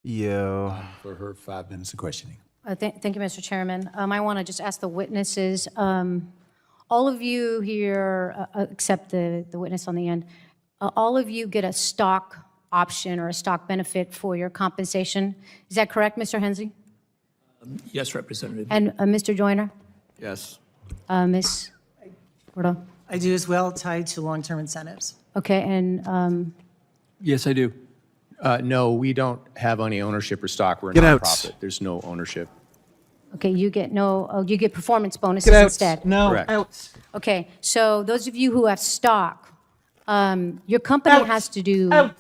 Yo. For her 5 minutes of questioning. Thank you, Mr. Chairman. I want to just ask the witnesses, all of you here, except the witness on the end, all of you get a stock option or a stock benefit for your compensation. Is that correct, Mr. Hensley? Yes, Representative. And Mr. Joyner? Yes. Ms. Bordeaux? I do as well, tied to long-term incentives. Okay, and Yes, I do. No, we don't have any ownership or stock. We're a Get out. nonprofit. There's no ownership. okay, you get you get performance bonuses Get out. instead. No. Correct. Out. Okay, so those of you who have stock, your company has to do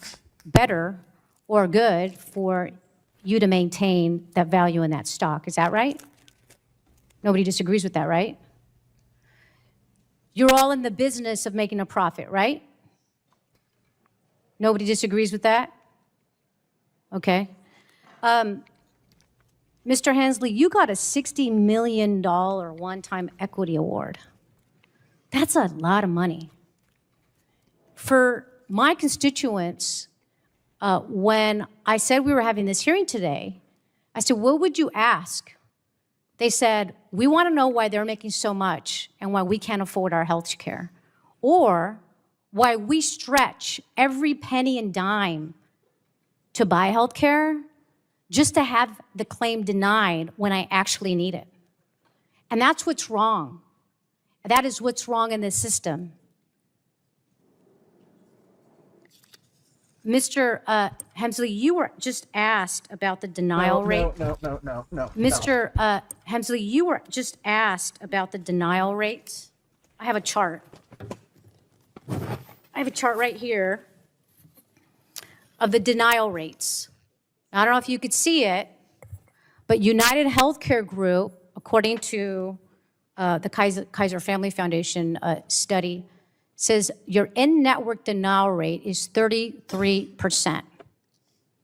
better or good for you to maintain that value in that stock. Is that right? Nobody disagrees with that, right? You're all in the business of making a profit, right? Nobody disagrees with that? Okay. Mr. Hensley, you got a $60 million one-time equity award. That's a lot of money. For my constituents, when I said we were having this hearing today, I said, what would you ask? They said, we want to know why they're making so much and why we can't afford our health care, or why we stretch every penny and dime to buy health care just to have the claim denied when I actually need it. And that's what's wrong. That is what's wrong in this system. Mr. Hemsley, you were just asked about the denial rate. No. Mr. Hemsley, you were just asked about the denial rates. I have a chart. I have a chart right here of the denial rates. I don't know if you could see it, but United Healthcare Group, according to the Kaiser Family Foundation study, says your in-network denial rate is 33%.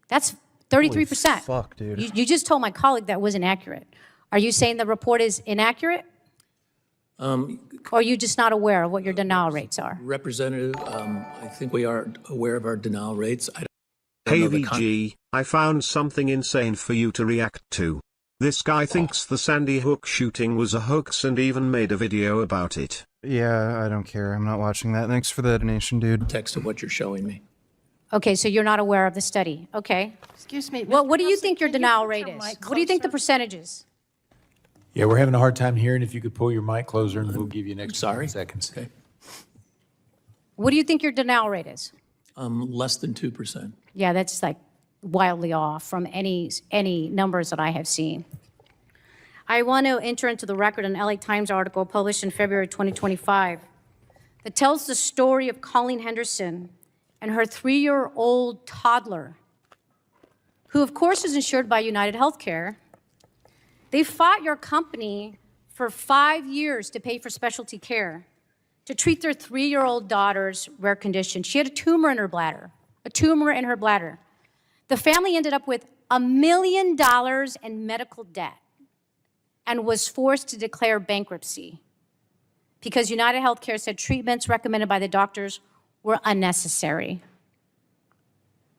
That's 33%. Fuck, dude. You just told my colleague that wasn't accurate. Are you saying the report is inaccurate? Or are you just not aware of what your denial rates are? Representative, I think we are aware of our denial rates. I don't Hey know the VG, I found something insane for you to react to. This guy thinks the Sandy Hook shooting was a hoax and even made a video about it. Yeah, I don't care. I'm not watching that. Thanks for the donation, dude. context of what you're showing me. Okay, so you're not aware of the study. Okay. Excuse me. Well, Mr. what do you Hemsley, think your can you denial put rate your is? mic What do you think the closer? percentage is? Yeah, we're having a hard time hearing. If you could pull your mic closer and we'll give you an extra sorry? 10 seconds. Okay. What do you think your denial rate is? Less than 2%. Yeah, that's like wildly off from any numbers that I have seen. I want to enter into the record an LA Times article published in February 2025 that tells the story of Colleen Henderson and her 3-year-old toddler, who of course is insured by United Healthcare. They fought your company for 5 years to pay for specialty care to treat their 3-year-old daughter's rare condition. She had a tumor in her bladder, The family ended up with $1 million in medical debt and was forced to declare bankruptcy because United Healthcare said treatments recommended by the doctors were unnecessary.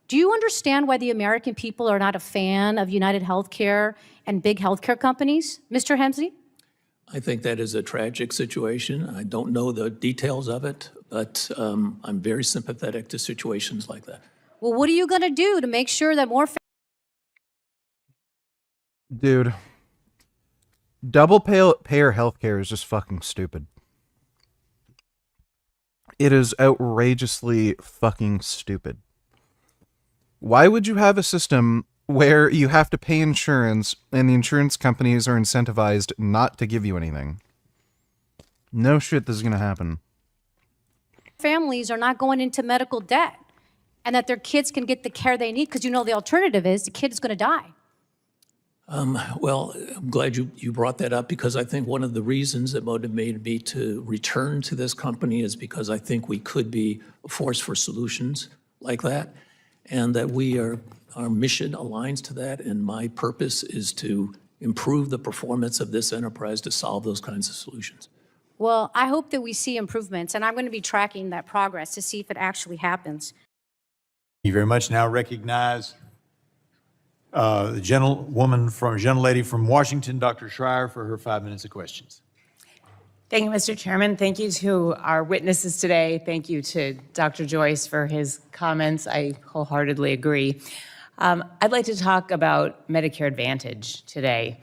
Do you understand why the American people are not a fan of United Healthcare and big healthcare companies, Mr. Hemsley? I think that is a tragic situation. I don't know the details of it, but I'm very sympathetic to situations like that. Well, what are you going to do to make sure that more Dude. Double payer healthcare is just fucking stupid. It is outrageously fucking stupid. Why would you have a system where you have to pay insurance and the insurance companies are incentivized not to give you anything? No shit, this is gonna happen. families are not going into medical debt and that their kids can get the care they need? Because the alternative is the kid is going to die. Well, I'm glad you brought that up because I think one of the reasons that motivated me to return to this company is because I think we could be a force for solutions like that, and that our mission aligns to that, and my purpose is to improve the performance of this enterprise to solve those kinds of solutions. Well, I hope that we see improvements, and I'm going to be tracking that progress to see if it actually happens. Thank you very much. Now recognize The gentlelady from Washington, Dr. Schreier, for her 5 minutes of questions. Thank you, Mr. Chairman. Thank you to our witnesses today. Thank you to Dr. Joyce for his comments. I wholeheartedly agree. I'd like to talk about Medicare Advantage today,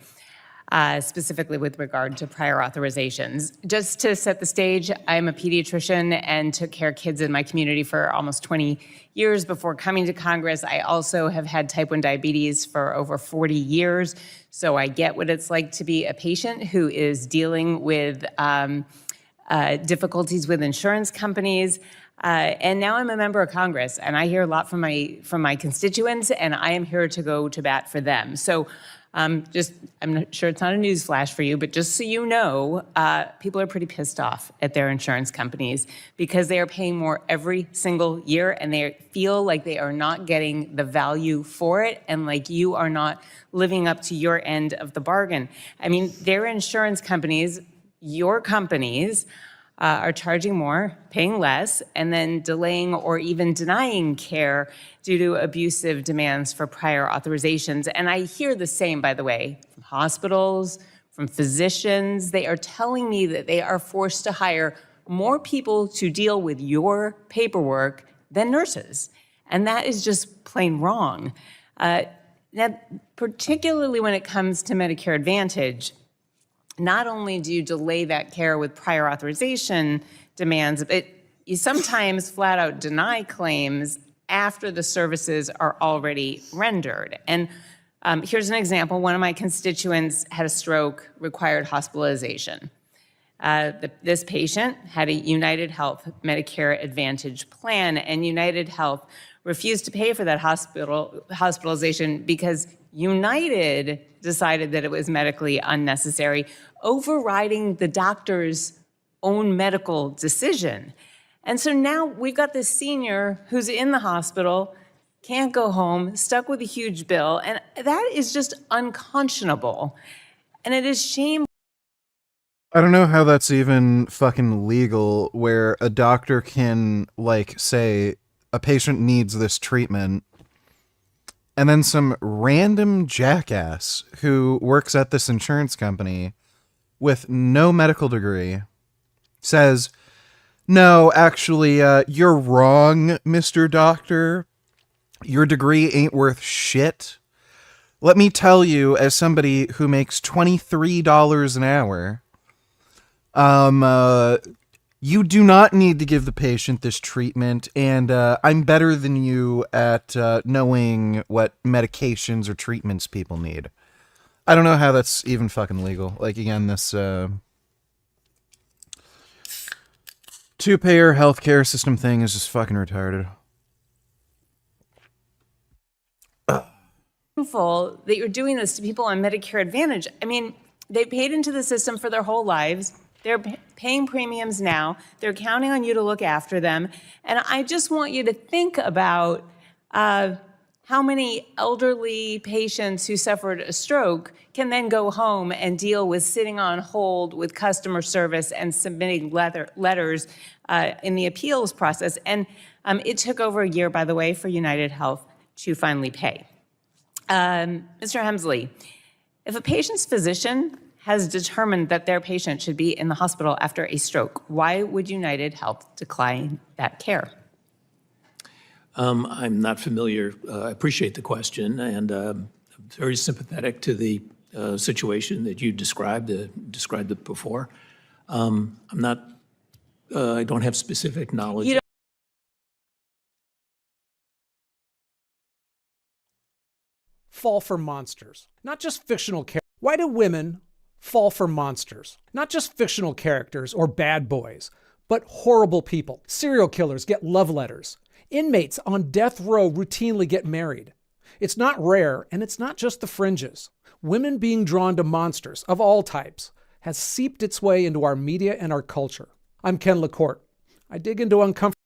specifically with regard to prior authorizations. Just to set the stage, I'm a pediatrician and took care of kids in my community for almost 20 years before coming to Congress. I also have had type 1 diabetes for over 40 years, so I get what it's like to be a patient who is dealing with difficulties with insurance companies. And now I'm a member of Congress, and I hear a lot from my constituents, and I am here to go to bat for them. So I'm not sure it's not a news flash for you, but just so you know, people are pretty pissed off at their insurance companies because they are paying more every single year and they feel like they are not getting the value for it and like you are not living up to your end of the bargain. I mean, their insurance companies, your companies, are charging more, paying less, and then delaying or even denying care due to abusive demands for prior authorizations. And I hear the same, by the way, from hospitals, from physicians. They are telling me that they are forced to hire more people to deal with your paperwork than nurses. And that is just plain wrong. Now, particularly when it comes to Medicare Advantage, not only do you delay that care with prior authorization demands, but you sometimes flat out deny claims after the services are already rendered. And here's an example. One of my constituents had a stroke, required hospitalization. This patient had a United Health Medicare Advantage plan, and United Health refused to pay for that hospitalization because United decided that it was medically unnecessary, overriding the doctor's own medical decision. And so now we've got this senior who's in the hospital, can't go home, stuck with a huge bill, and that is just unconscionable. And it is shameful. I don't know how that's even fucking legal where a doctor can, like, say a patient needs this treatment and then some random jackass who works at this insurance company with no medical degree says, no, actually, you're wrong, Mr. Doctor. Your degree ain't worth shit. Let me tell you, as somebody who makes $23 an hour, you do not need to give the patient this treatment, and I'm better than you at knowing what medications or treatments people need. I don't know how that's even fucking legal. Like, again, this two-payer healthcare system thing is just fucking retarded. That you're doing this to people on Medicare Advantage. I mean, they paid into the system for their whole lives. They're paying premiums now. They're counting on you to look after them. And I just want you to think about how many elderly patients who suffered a stroke can then go home and deal with sitting on hold with customer service and submitting letters in the appeals process. And it took over a year, by the way, for United Health to finally pay. Mr. Hemsley, if a patient's physician has determined that their patient should be in the hospital after a stroke, why would United Health decline that care? I'm not familiar. I appreciate the question, and I'm very sympathetic to the situation that you described it before. I'm not. I don't have specific knowledge. Fall for monsters, not just fictional characters. Why do women fall for monsters? Not just fictional characters or bad boys, but horrible people. Serial killers get love letters. Inmates on death row routinely get married. It's not rare, and it's not just the fringes. Women being drawn to monsters of all types has seeped its way into our media and our culture. I'm Ken LaCourte. I dig into uncomfortable.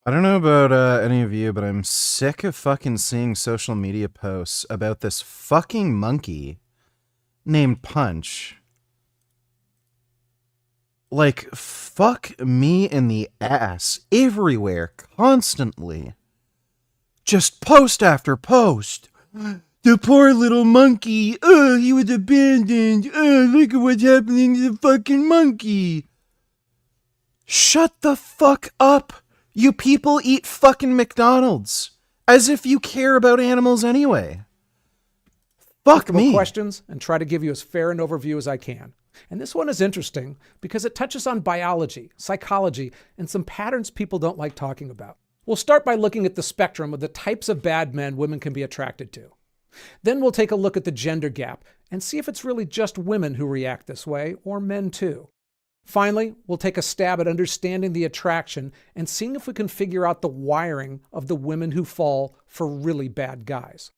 I don't know about any of you, but I'm sick of fucking seeing social media posts about this fucking monkey named Punch. Like, fuck me in the ass everywhere, constantly. Just post after post. The poor little monkey. Oh, he was abandoned. Oh, look at what's happening to the fucking monkey. Shut the fuck up. You people eat fucking McDonald's. As if you care about animals anyway. Fuck me. Questions and try to give you as fair an overview as I can. And this one is interesting because it touches on biology, psychology, and some patterns people don't like talking about. We'll start by looking at the spectrum of the types of bad men women can be attracted to. Then we'll take a look at the gender gap and see if it's really just women who react this way, or men too. Finally, we'll take a stab at understanding the attraction and seeing if we can figure out the wiring of the women who fall for really bad guys.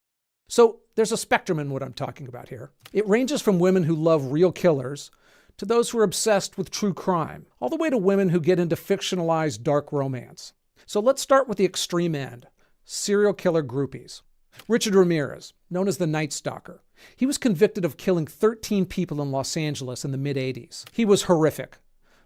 So there's a spectrum in what I'm talking about here. It ranges from women who love real killers to those who are obsessed with true crime, all the way to women who get into fictionalized dark romance. So let's start with the extreme end, serial killer groupies. Richard Ramirez, known as the Night Stalker. He was convicted of killing 13 people in Los Angeles in the mid-'80s. He was horrific,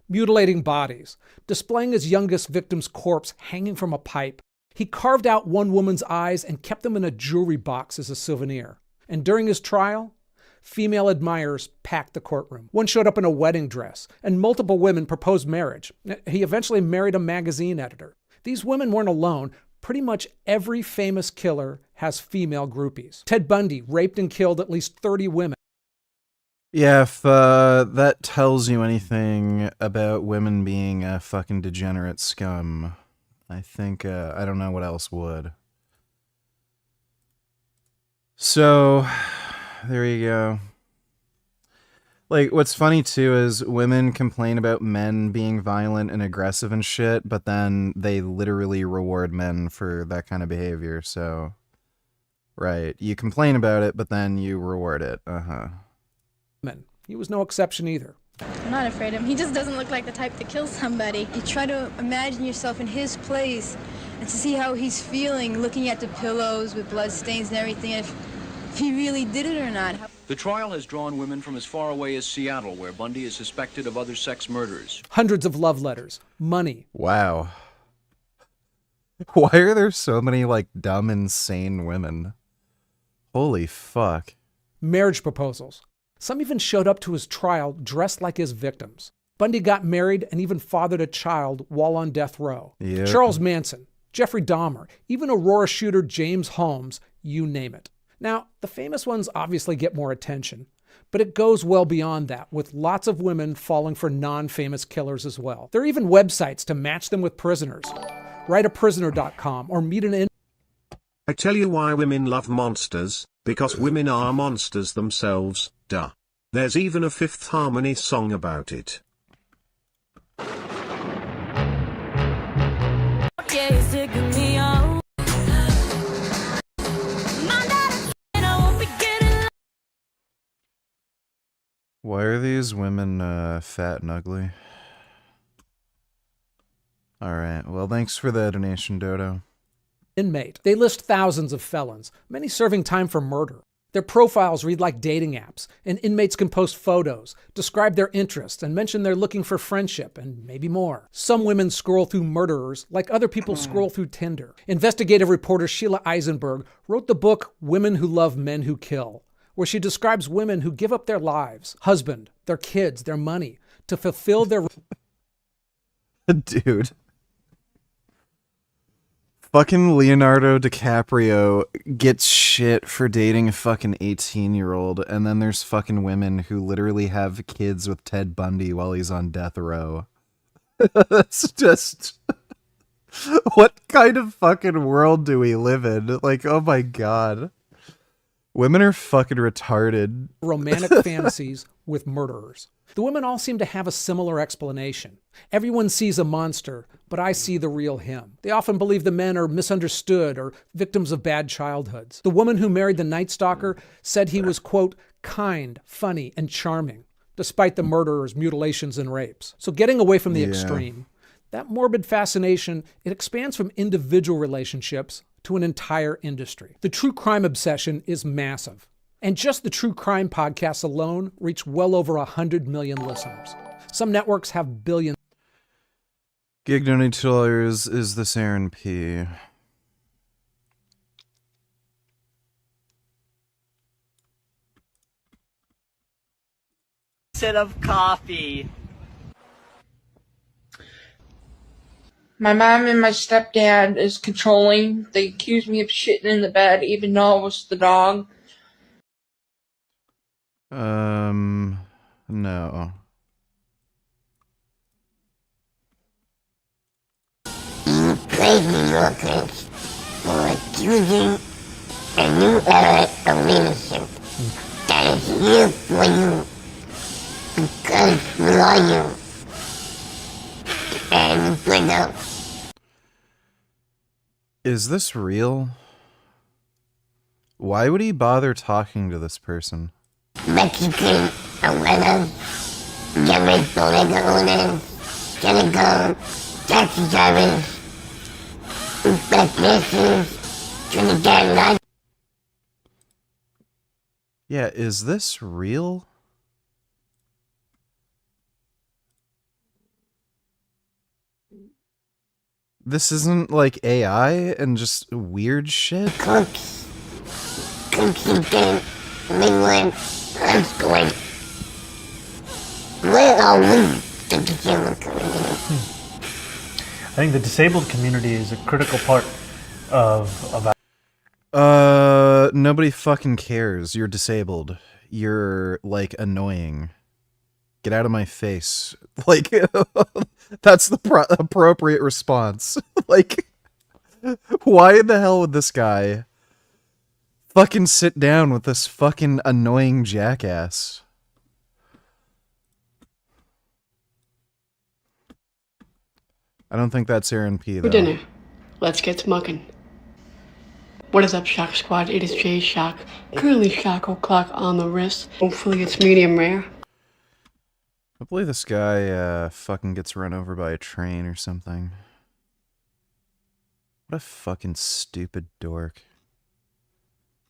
mutilating bodies, displaying his youngest victim's corpse hanging from a pipe. He carved out one woman's eyes and kept them in a jewelry box as a souvenir. And during his trial, female admirers packed the courtroom. One showed up in a wedding dress, and multiple women proposed marriage. He eventually married a magazine editor. These women weren't alone. Pretty much every famous killer has female groupies. Ted Bundy raped and killed at least 30 women. Yeah, if that tells you anything about women being a fucking degenerate scum, I think, I don't know what else would. So, there you go. Like, what's funny, too, is women complain about men being violent and aggressive and shit, but then they literally reward men for that kind of behavior, so... Right, you complain about it, but then you reward it, He was no exception either. I'm not afraid of him. He just doesn't look like the type to kill somebody. You try to imagine yourself in his place and to see how he's feeling, looking at the pillows with blood stains and everything, if he really did it or not. The trial has drawn women from as far away as Seattle, where Bundy is suspected of other sex murders. Hundreds of love letters, money. Wow. Why are there so many, like, dumb, insane women? Holy fuck. Marriage proposals. Some even showed up to his trial dressed like his victims. Bundy got married and even fathered a child while on death row. Yep. Charles Manson, Jeffrey Dahmer, even Aurora shooter James Holmes, you name it. Now, the famous ones obviously get more attention, but it goes well beyond that, with lots of women falling for non-famous killers as well. There are even websites to match them with prisoners. WriteAprisoner.com or meet an I tell you why women love monsters, because women are monsters themselves, duh. There's even a Fifth Harmony song about it. Why are these women fat and ugly? Alright, well thanks for the donation, Dodo. Inmate. They list thousands of felons, many serving time for murder. Their profiles read like dating apps, and inmates can post photos, describe their interests, and mention they're looking for friendship, and maybe more. Some women scroll through murderers like other people scroll through Tinder. Investigative reporter Sheila Eisenberg wrote the book Women Who Love Men Who Kill, where she describes women who give up their lives, husband, their kids, their money, to fulfill their... Dude. Fucking Leonardo DiCaprio gets shit for dating a fucking 18-year-old, and then there's fucking women who literally have kids with Ted Bundy while he's on death row. That's just... What kind of fucking world do we live in? Like, oh my god. Women are fucking retarded. Romantic fantasies with murderers. The women all seem to have a similar explanation. Everyone sees a monster, but I see the real him. They often believe the men are misunderstood or victims of bad childhoods. The woman who married the Night Stalker said he was, quote, kind, funny, and charming, despite the murderers, mutilations, and rapes. So getting away from the extreme, that morbid fascination, it expands from individual relationships to an entire industry. The true crime obsession is massive. And just the true crime podcasts alone reach well over 100 million listeners. Some networks have billions. Gig $92 is this Aaron P. instead of coffee. My mom and my stepdad is controlling. They accuse me of shitting in the bed, even though it was the dog. No. You praise New Yorkers for choosing a new era of leadership that is here for you, because we are you, and for those. Is this real? Why would he bother talking to this person? Mexican, abuelas, llaves bodega owners, telecom, taxi drivers, nurses, Trinidad Light. Yeah, is this real? This isn't like AI and just weird shit? Cooks again, Midland, unscored. Where are we, the disabled community? I think the disabled community is a critical part of Nobody fucking cares. You're disabled. You're, like, annoying. Get out of my face. Like, that's the appropriate response. Like, why the hell would this guy fucking sit down with this fucking annoying jackass? I don't think that's Aaron P, though. For dinner, let's get smucking. What is up, Shock Squad? It is Jay Shock. Currently Shock O'Clock on the wrist. Hopefully it's medium rare. Hopefully this guy fucking gets run over by a train or something. What a fucking stupid dork.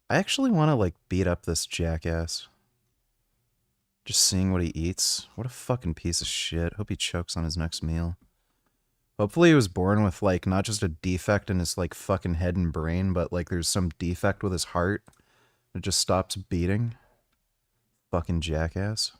I actually want to, like, beat up this jackass. Just seeing what he eats. What a fucking piece of shit. Hope he chokes on his next meal. Hopefully he was born with, like, not just a defect in his, like, fucking head and brain, but, like, there's some defect with his heart. It just stops beating. Fucking jackass.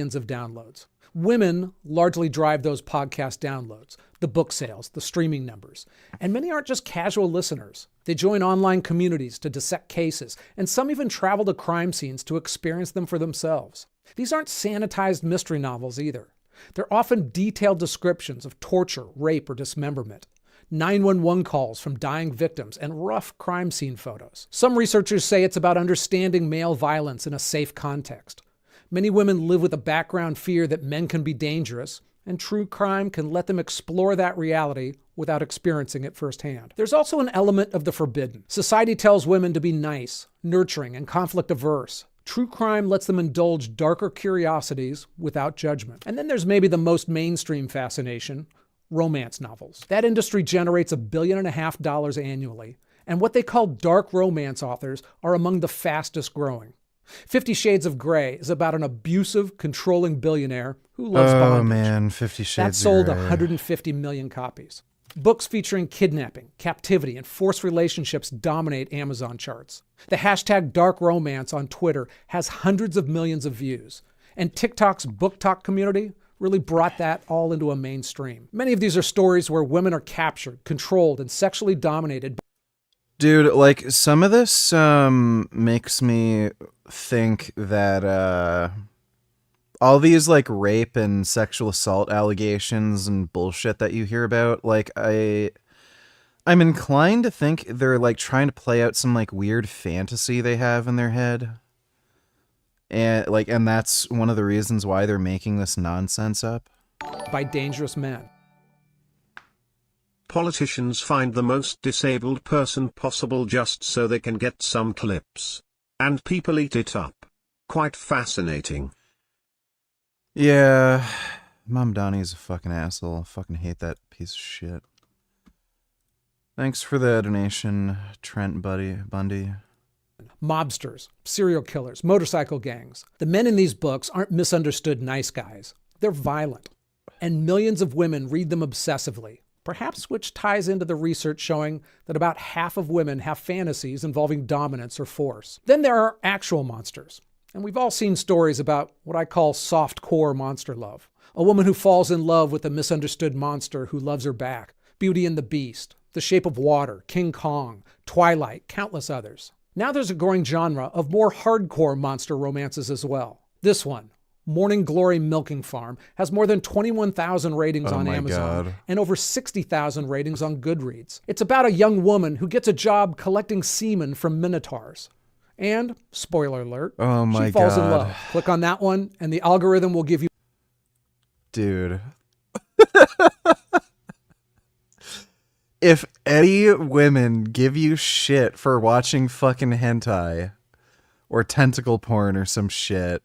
Of downloads. Women largely drive those podcast downloads, the book sales, the streaming numbers. And many aren't just casual listeners. They join online communities to dissect cases, and some even travel to crime scenes to experience them for themselves. These aren't sanitized mystery novels either. They're often detailed descriptions of torture, rape, or dismemberment. 911 calls from dying victims, and rough crime scene photos. Some researchers say it's about understanding male violence in a safe context. Many women live with a background fear that men can be dangerous, and true crime can let them explore that reality without experiencing it firsthand. There's also an element of the forbidden. Society tells women to be nice, nurturing, and conflict averse. True crime lets them indulge darker curiosities without judgment. And then there's maybe the most mainstream fascination, romance novels. That industry generates $1.5 billion annually, and what they call dark romance authors are among the fastest growing. 50 Shades of Grey is about an abusive, controlling billionaire who loves bondage. Oh man, 50 Shades That sold of Grey. 150 million copies. Books featuring kidnapping, captivity, and forced relationships dominate Amazon charts. The hashtag dark romance on Twitter has hundreds of millions of views. And TikTok's book talk community really brought that all into a mainstream. Many of these are stories where women are captured, controlled, and sexually dominated. Dude, like, some of this makes me think that all these, like, rape and sexual assault allegations and bullshit that you hear about, like, I'm inclined to think they're, like, trying to play out some, like, weird fantasy they have in their head. And that's one of the reasons why they're making this nonsense up. By dangerous men. Politicians find the most disabled person possible just so they can get some clips. And people eat it up. Quite fascinating. Yeah, Mom Donnie's a fucking asshole. I fucking hate that piece of shit. Thanks for the donation, Trent Bundy. Mobsters, serial killers, motorcycle gangs. The men in these books aren't misunderstood nice guys. They're violent. And millions of women read them obsessively. Perhaps which ties into the research showing that about half of women have fantasies involving dominance or force. Then there are actual monsters. And we've all seen stories about what I call soft-core monster love. A woman who falls in love with a misunderstood monster who loves her back. Beauty and the Beast, The Shape of Water, King Kong, Twilight, countless others. Now there's a growing genre of more hardcore monster romances as well. This one, Morning Glory Milking Farm, has more than 21,000 ratings on Amazon and over 60,000 ratings on Goodreads. It's about a young woman who gets a job collecting semen from minotaurs. And, spoiler alert, she falls in love. Click on that one and the algorithm will give you... Dude. If any women give you shit for watching fucking hentai or tentacle porn or some shit,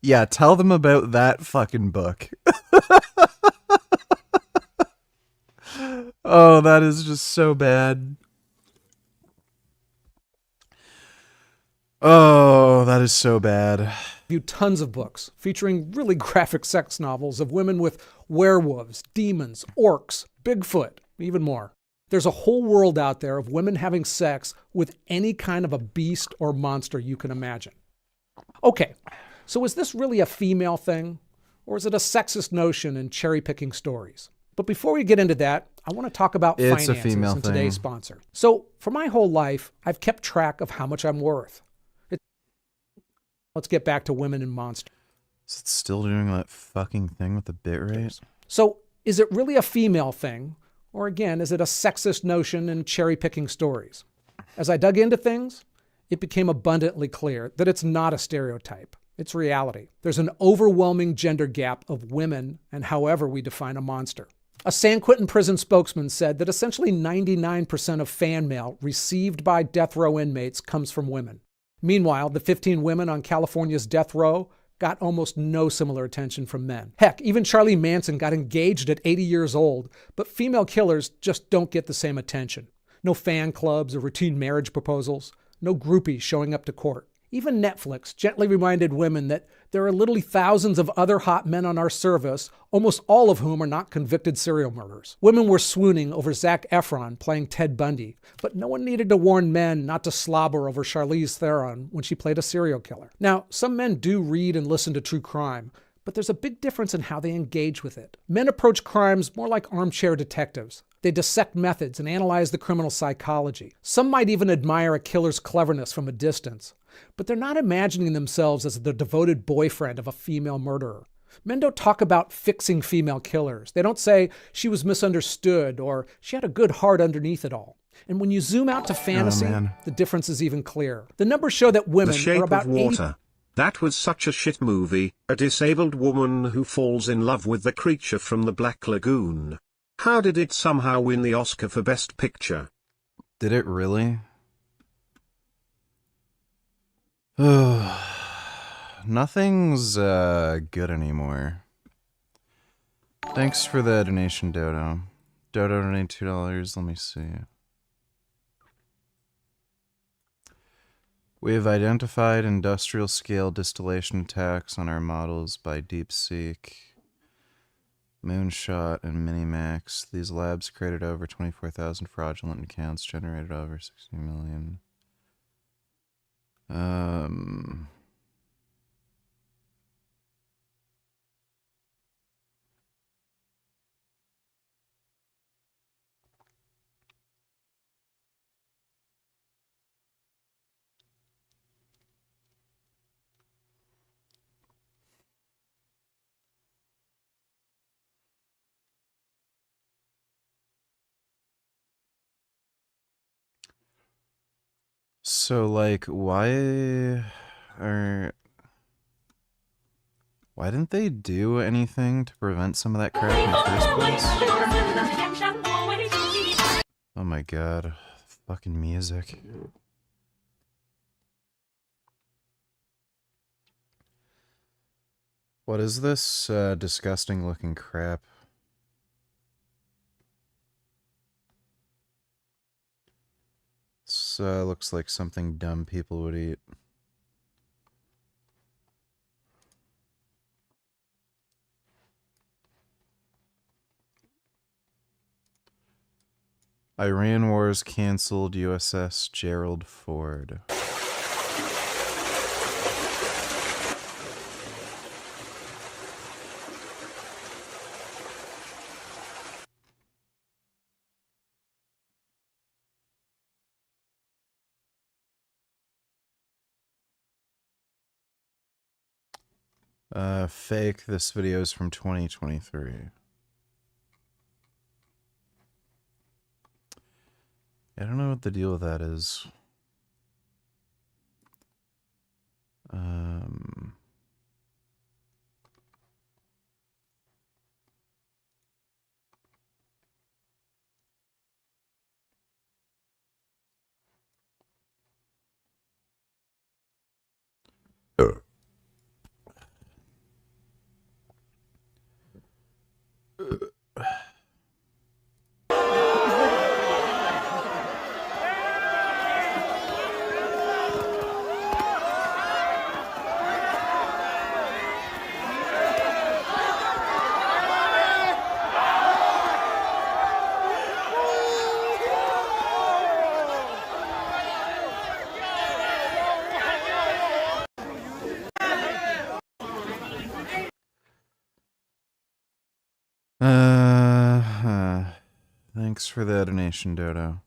yeah, tell them about that fucking book. Oh, that is just so bad. Oh, that is so bad. You tons of books featuring really graphic sex novels of women with werewolves, demons, orcs, Bigfoot, even more. There's a whole world out there of women having sex with any kind of a beast or monster you can imagine. Okay, so is this really a female thing? Or is it a sexist notion in cherry-picking stories? But before we get into that, I want to talk about finances and today's sponsor. So for my whole life, I've kept track of how much I'm worth. Let's get back to women and monsters. Is it still doing that fucking thing with the bitrate? So is it really a female thing? Or again, is it a sexist notion in cherry-picking stories? As I dug into things, it became abundantly clear that it's not a stereotype. It's reality. There's an overwhelming gender gap of women and however we define a monster. A San Quentin prison spokesman said that essentially 99% of fan mail received by death row inmates comes from women. Meanwhile, the 15 women on California's death row got almost no similar attention from men. Heck, even Charlie Manson got engaged at 80 years old, but female killers just don't get the same attention. No fan clubs or routine marriage proposals, no groupies showing up to court. Even Netflix gently reminded women that there are literally thousands of other hot men on our service, almost all of whom are not convicted serial murderers. Women were swooning over Zac Efron playing Ted Bundy, but no one needed to warn men not to slobber over Charlize Theron when she played a serial killer. Now, some men do read and listen to true crime, but there's a big difference in how they engage with it. Men approach crimes more like armchair detectives. They dissect methods and analyze the criminal psychology. Some might even admire a killer's cleverness from a distance, but they're not imagining themselves as the devoted boyfriend of a female murderer. Men don't talk about fixing female killers. They don't say she was misunderstood or she had a good heart underneath it all. And when you zoom out to fantasy, the difference is even clearer. The numbers show that women are about 80... The Shape of Water. That was such a shit movie. A disabled woman who falls in love with the creature from the Black Lagoon. How did it somehow win the Oscar for Best Picture? Did it really? Nothing's good anymore. Thanks for the donation, Dodo. Dodo donated $2. Let me see. We have identified industrial scale distillation attacks on our models by DeepSeek, Moonshot, and Minimax. These labs created over 24,000 fraudulent accounts, generated over 60 million. So, like, why didn't they do anything to prevent some of that crap in the first place? Oh my god. Fucking music. What is this disgusting looking crap? This looks like something dumb people would eat. Iran wars canceled USS Gerald Ford. Fake. This video is from 2023. I don't know what the deal with that is. Thanks for the donation, Dodo.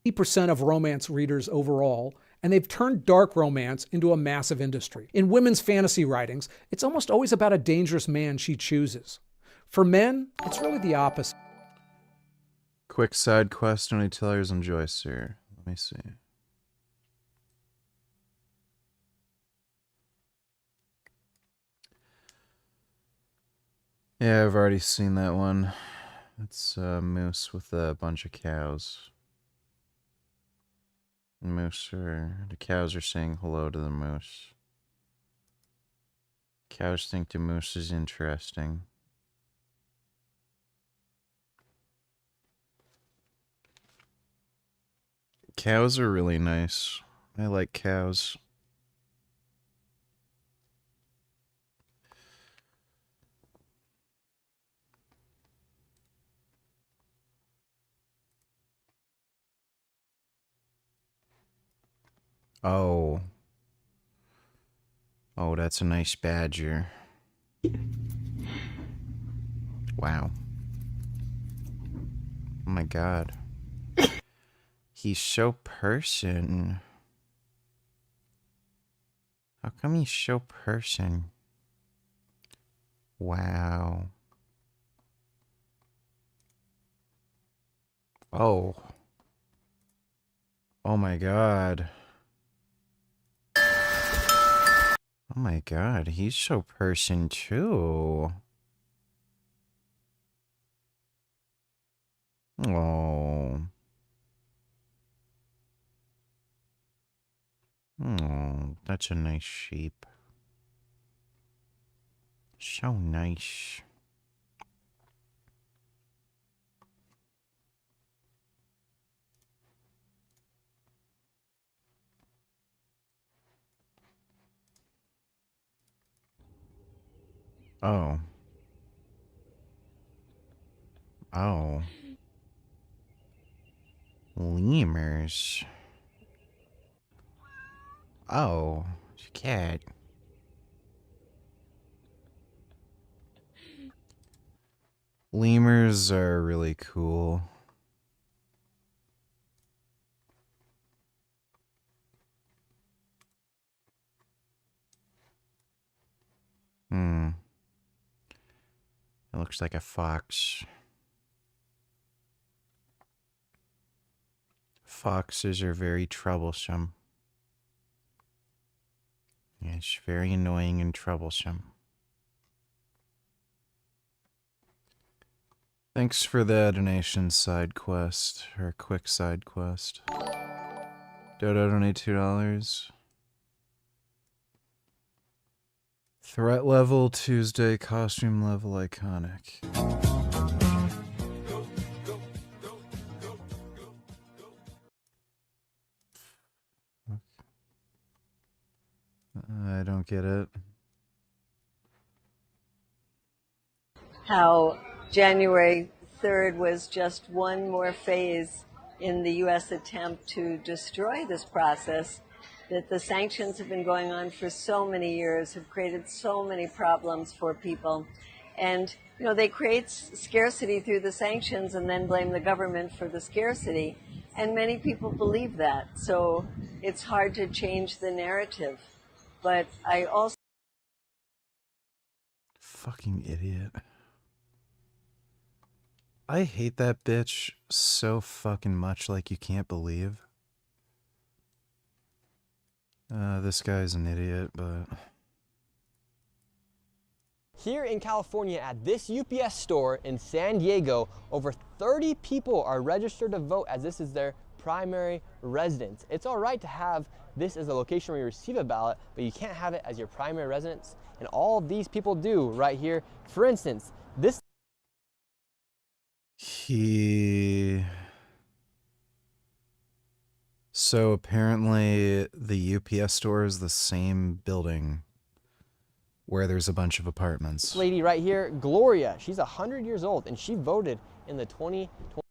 80% of romance readers overall, and they've turned dark romance into a massive industry. In women's fantasy writings, it's almost always about a dangerous man she chooses. For men, it's really the opposite. Quick side quest on Tellers and Joyce here. Let me see. Yeah, I've already seen that one. It's a moose with a bunch of cows. The cows are saying hello to the moose. Cows think the moose is interesting. Cows are really nice. I like cows. Oh. Oh, that's a nice badger. Wow. Oh my god. He's so person. How come he's so person? Wow. Oh. Oh my god. Oh my god, he's so person too. Oh. Oh, that's a nice sheep. So nice. Oh. Oh. Lemurs. Oh, it's a cat. Lemurs are really cool. It looks like a fox. Foxes are very troublesome. It's very annoying and troublesome. Thanks for the donation side quest, or quick side quest. Dodo donate $2. Threat level Tuesday, costume level iconic. I don't get it. How January 3rd was just one more phase in the U.S. attempt to destroy this process, that the sanctions have been going on for so many years, have created so many problems for people. And, you know, they create scarcity through the sanctions and then blame the government for the scarcity. And many people believe that. So it's hard to change the narrative. But I also Fucking idiot. I hate that bitch so fucking much, like you can't believe. This guy's an idiot, but... Here in California at this UPS store in San Diego, over 30 people are registered to vote as this is their primary residence. It's all right to have this as a location where you receive a ballot, but you can't have it as your primary residence. And all these people do right here. For instance, this... So apparently the UPS store is the same building where there's a bunch of apartments. lady right here, Gloria, she's 100 years old and she voted in the 2020.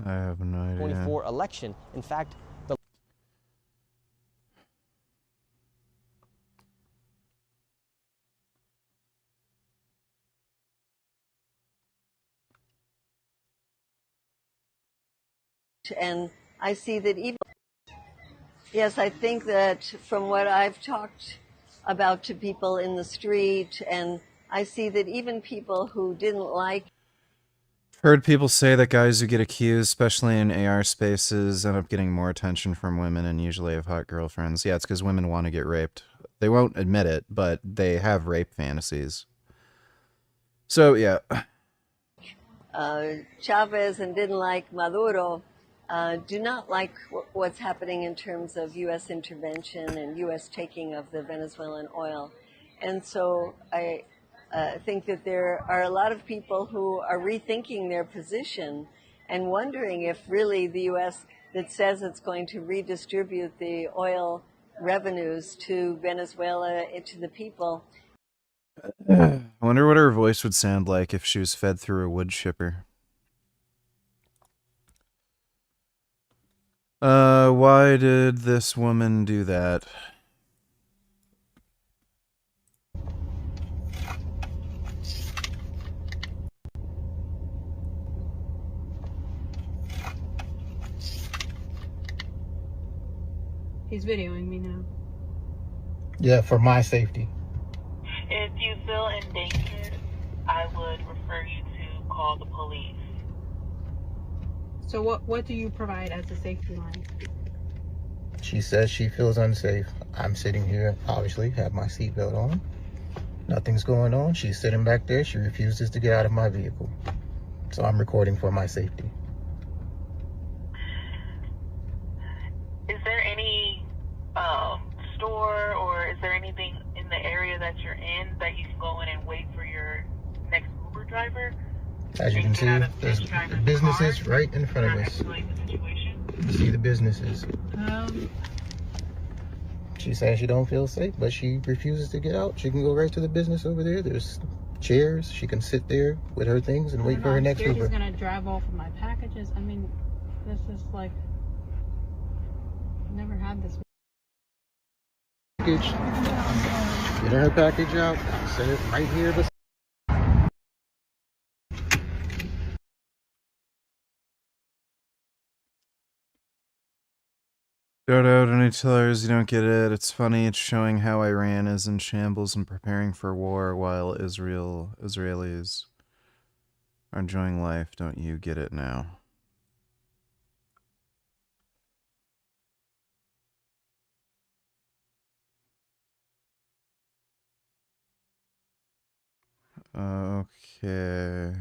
I have no idea. 24 election. In fact, the and I see that even, yes, I think that from what I've talked about to people in the street, and I see that even people who didn't like... Heard people say that guys who get accused, especially in AR spaces, end up getting more attention from women and usually have hot girlfriends. Yeah, it's because women want to get raped. They won't admit it, but they have rape fantasies. So, yeah. Chavez and didn't like Maduro, do not like what's happening in terms of U.S. intervention and U.S. taking of the Venezuelan oil. And so I think that there are a lot of people who are rethinking their position and wondering if really the U.S. that says it's going to redistribute the oil revenues to Venezuela, to the people. I wonder what her voice would sound like if she was fed through a wood chipper. Why did this woman do that? He's videoing me now. Yeah, for my safety. If you feel endangered, I would refer you to call the police. So what do you provide as a safety line? She says she feels unsafe. I'm sitting here, obviously, have my seatbelt on. Nothing's going on. She's sitting back there. She refuses to get out of my vehicle. So I'm recording for my safety. Is there any store or is there anything in the area that you're in that you can go in and wait for your next Uber driver? As you can see, there's businesses right in front of us. See the businesses. She says she don't feel safe, but she refuses to get out. She can go right to the business over there. There's chairs. She can sit there with her things and wait for her next Uber. He's gonna drive off with my packages. I mean, this is like, I've never had this. Package. Get her package out. Set it right here. Dodo, don't need tellers, you don't get it. It's funny, it's showing how Iran is in shambles and preparing for war while Israelis are enjoying life. Don't you get it now? Okay.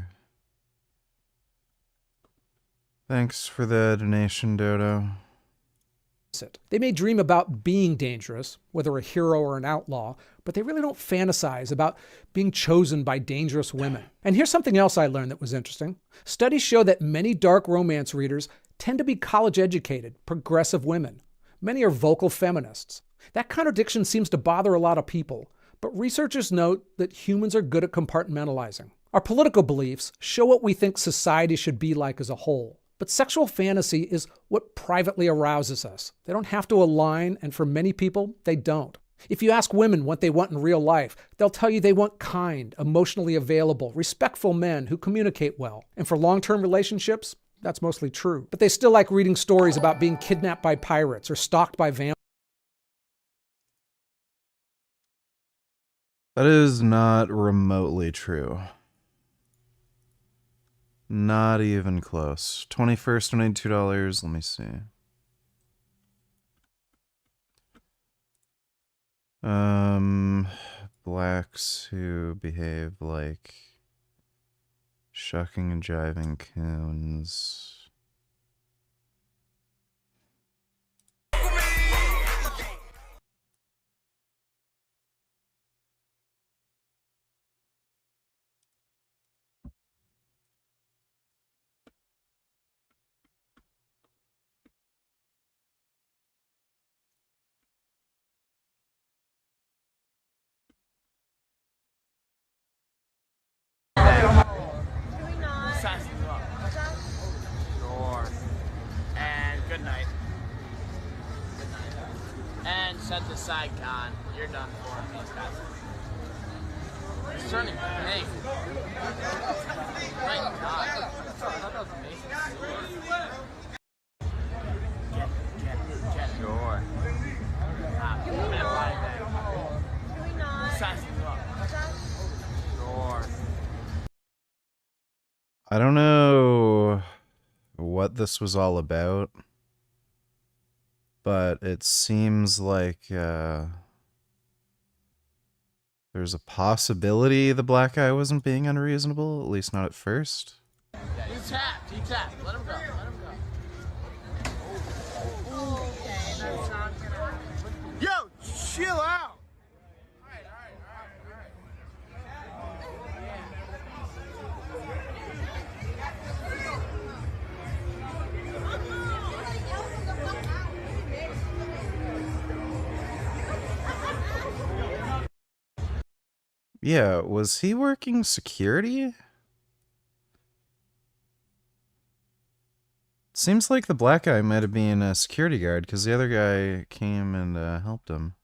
Thanks for the donation, Dodo. They may dream about being dangerous, whether a hero or an outlaw, but they really don't fantasize about being chosen by dangerous women. And here's something else I learned that was interesting. Studies show that many dark romance readers tend to be college-educated, progressive women. Many are vocal feminists. That contradiction seems to bother a lot of people, but researchers note that humans are good at compartmentalizing. Our political beliefs show what we think society should be like as a whole. But sexual fantasy is what privately arouses us. They don't have to align, and for many people, they don't. If you ask women what they want in real life, they'll tell you they want kind, emotionally available, respectful men who communicate well. And for long-term relationships, that's mostly true. But they still like reading stories about being kidnapped by pirates or stalked by vampires. That is not remotely true. Not even close. 21st, donated $2. Let me see. Blacks who behave like shucking and jiving coons. Sure. And good night. And set the side con. You're done for me, guys. It's turning pink. My God. That was amazing. Get. Sure. I'm gonna buy that. Size it up. Sure. I don't know what this was all about, but it seems like there's a possibility the black guy wasn't being unreasonable, at least not at first. He tapped. Let him go. Okay, that's not gonna... Yo, chill out. Yeah, was he working security? Seems like the black guy might have been a security guard because the other guy came and helped him.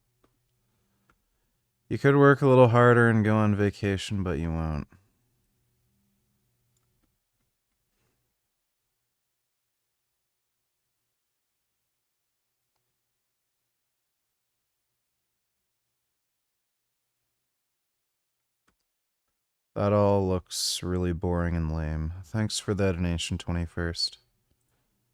You could work a little harder and go on vacation, but you won't. That all looks really boring and lame. Thanks for that donation, 21st.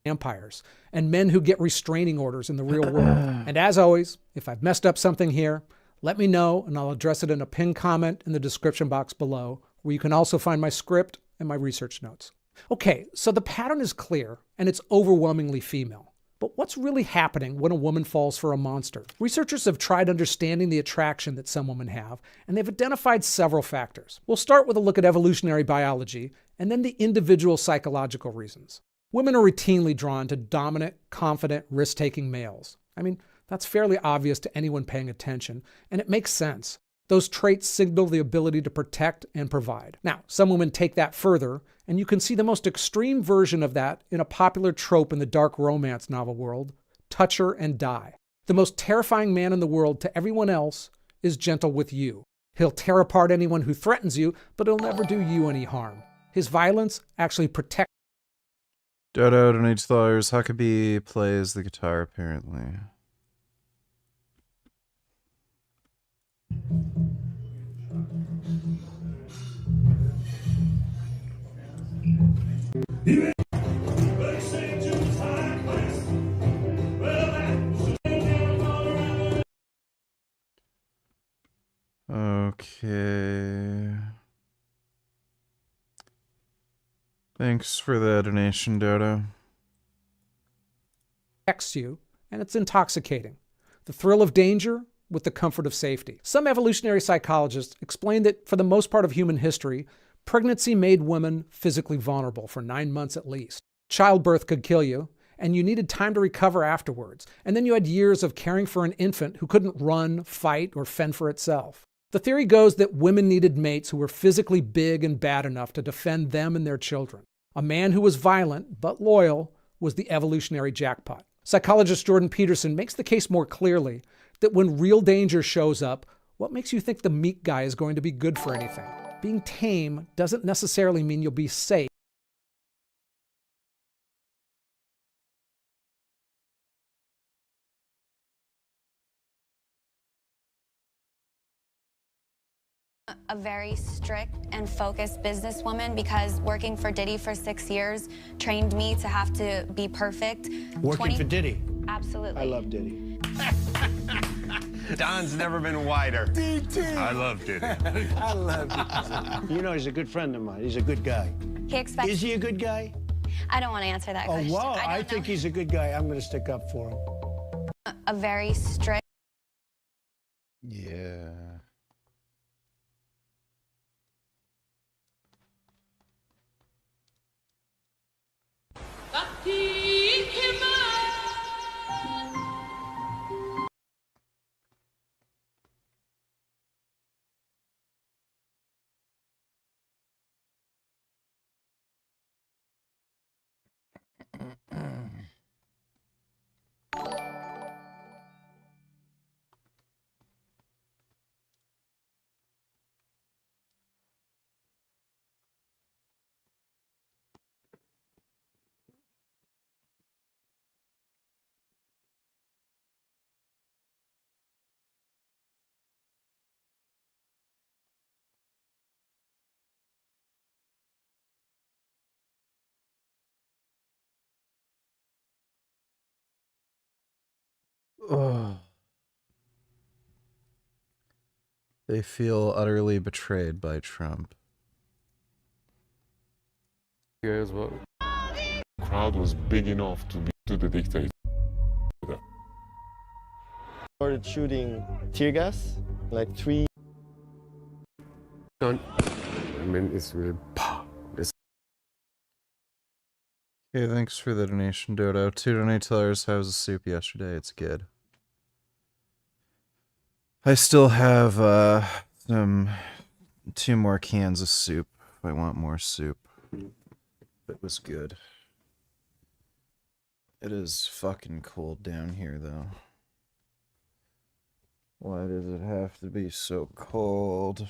Vampires and men who get restraining orders in the real world. And as always, if I've messed up something here, let me know and I'll address it in a pinned comment in the description box below, where you can also find my script and my research notes. Okay, so the pattern is clear and it's overwhelmingly female. But what's really happening when a woman falls for a monster? Researchers have tried understanding the attraction that some women have, and they've identified several factors. We'll start with a look at evolutionary biology, and then the individual psychological reasons. Women are routinely drawn to dominant, confident, risk-taking males. I mean, that's fairly obvious to anyone paying attention, and it makes sense. Those traits signal the ability to protect and provide. Now, some women take that further, and you can see the most extreme version of that in a popular trope in the dark romance novel world, touch her and die. The most terrifying man in the world to everyone else is gentle with you. He'll tear apart anyone who threatens you, but he'll never do you any harm. His violence actually protects. Dodo donates $2. Huckabee plays the guitar, apparently. Okay. Thanks for the donation, Dodo. Protects you, and it's intoxicating. The thrill of danger with the comfort of safety. Some evolutionary psychologists explain that for the most part of human history, pregnancy made women physically vulnerable for 9 months at least. Childbirth could kill you, and you needed time to recover afterwards. And then you had years of caring for an infant who couldn't run, fight, or fend for itself. The theory goes that women needed mates who were physically big and bad enough to defend them and their children. A man who was violent but loyal was the evolutionary jackpot. Psychologist Jordan Peterson makes the case more clearly that when real danger shows up, what makes you think the meek guy is going to be good for anything? Being tame doesn't necessarily mean you'll be safe. A very strict and focused businesswoman because working for Diddy for 6 years trained me to have to be perfect. Working for Diddy? Absolutely. I love Diddy. Don's never been wider. DT. I love Diddy. I love Diddy. You know, he's a good friend of mine. He's a good guy. He expects. Is he a good guy? I don't want to answer that question. Oh, wow. I don't think know. he's a good guy. I'm going to stick up for him. A very strict. Yeah. Oh. They feel utterly betrayed by Trump. Guys, what? The crowd was big enough to be to the dictator. Started shooting tear gas, like 3. I mean, it's really. Okay, thanks for the donation, Dodo. 2 donators. How was the soup yesterday? It's good. I still have 2 more cans of soup if I want more soup. It was good. It is fucking cold down here, though. Why does it have to be so cold?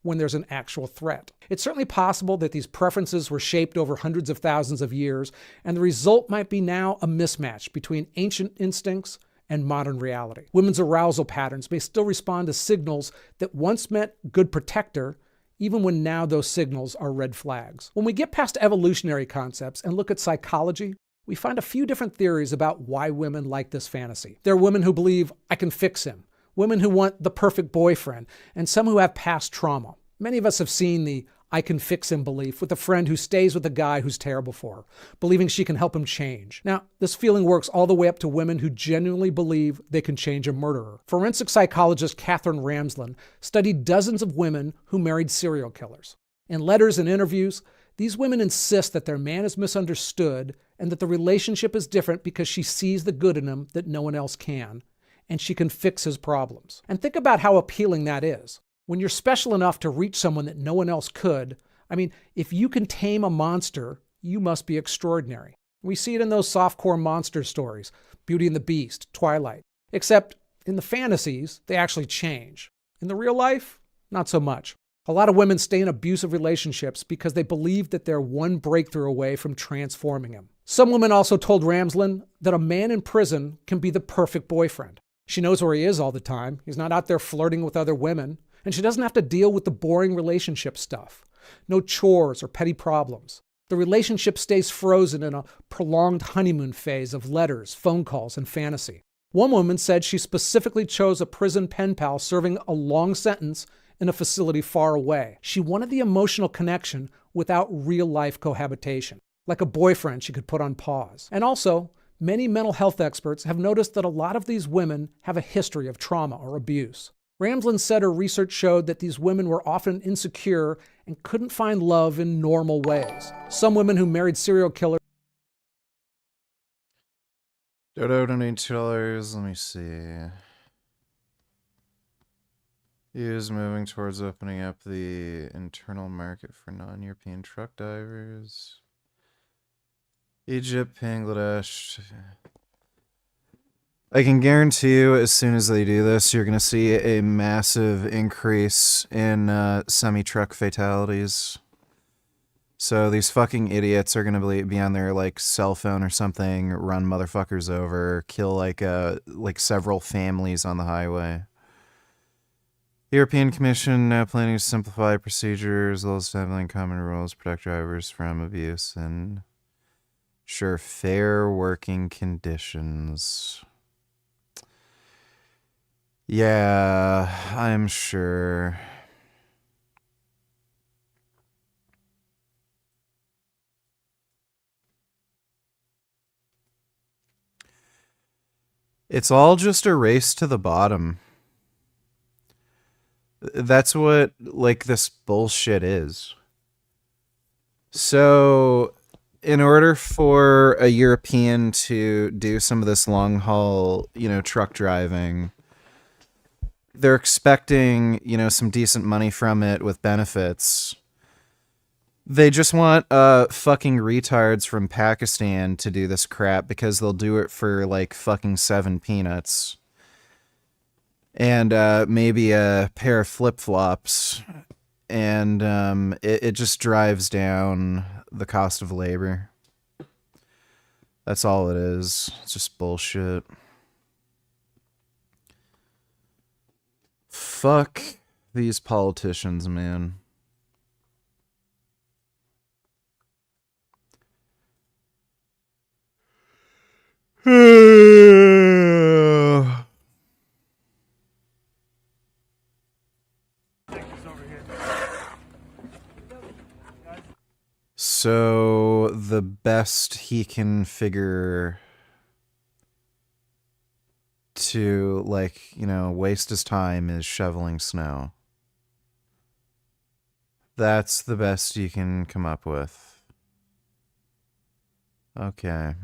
When there's an actual threat. It's certainly possible that these preferences were shaped over hundreds of thousands of years, and the result might be now a mismatch between ancient instincts and modern reality. Women's arousal patterns may still respond to signals that once meant good protector, even when now those signals are red flags. When we get past evolutionary concepts and look at psychology, we find a few different theories about why women like this fantasy. There are women who believe, I can fix him. Women who want the perfect boyfriend, and some who have past trauma. Many of us have seen the I can fix him belief with a friend who stays with a guy who's terrible for her, believing she can help him change. Now, this feeling works all the way up to women who genuinely believe they can change a murderer. Forensic psychologist Katherine Ramsland studied dozens of women who married serial killers. In letters and interviews, these women insist that their man is misunderstood and that the relationship is different because she sees the good in him that no one else can, and she can fix his problems. And think about how appealing that is. When you're special enough to reach someone that no one else could, I mean, if you can tame a monster, you must be extraordinary. We see it in those softcore monster stories, Beauty and the Beast, Twilight. Except in the fantasies, they actually change. In the real life, not so much. A lot of women stay in abusive relationships because they believe that they're one breakthrough away from transforming him. Some women also told Ramsland that a man in prison can be the perfect boyfriend. She knows where he is all the time. He's not out there flirting with other women. And she doesn't have to deal with the boring relationship stuff. No chores or petty problems. The relationship stays frozen in a prolonged honeymoon phase of letters, phone calls, and fantasy. One woman said she specifically chose a prison pen pal serving a long sentence in a facility far away. She wanted the emotional connection without real-life cohabitation, like a boyfriend she could put on pause. And also, many mental health experts have noticed that a lot of these women have a history of trauma or abuse. Ramsland said her research showed that these women were often insecure and couldn't find love in normal ways. Some women who married serial killers Dodo donate $2. Let me see. He is moving towards opening up the internal market for non-European truck divers. Egypt, Bangladesh. I can guarantee you, as soon as they do this, you're going to see a massive increase in semi-truck fatalities. So these fucking idiots are going to be on their, like, cell phone or something, run motherfuckers over, kill, like several families on the highway. The European Commission now planning to simplify procedures, as well as establishing common rules, protect drivers from abuse, and ensure fair working conditions. Yeah, I'm sure. It's all just a race to the bottom. That's what, like, this bullshit is. So, in order for a European to do some of this long haul, truck driving, they're expecting, some decent money from it with benefits. They just want fucking retards from Pakistan to do this crap because they'll do it for like fucking 7 peanuts. And maybe a pair of flip-flops. And it just drives down the cost of labor. That's all it is. It's just bullshit. Fuck these politicians, man. So the best he can figure to, like, waste his time is shoveling snow. That's the best you can come up with. Okay.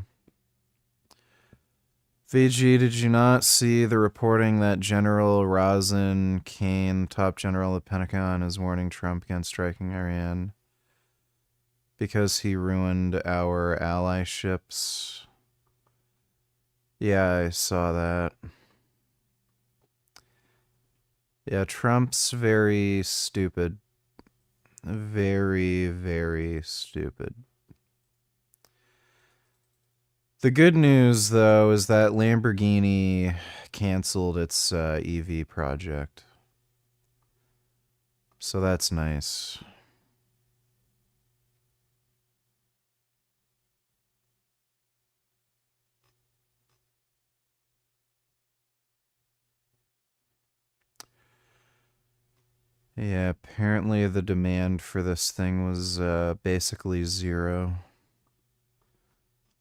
VG, did you not see the reporting that General Razan Kane, top general of the Pentagon, is warning Trump against striking Iran because he ruined our ally ships? Yeah, I saw that. Yeah, Trump's very stupid. Very, very stupid. The good news, though, is that Lamborghini canceled its EV project. So that's nice. Yeah, apparently the demand for this thing was basically zero.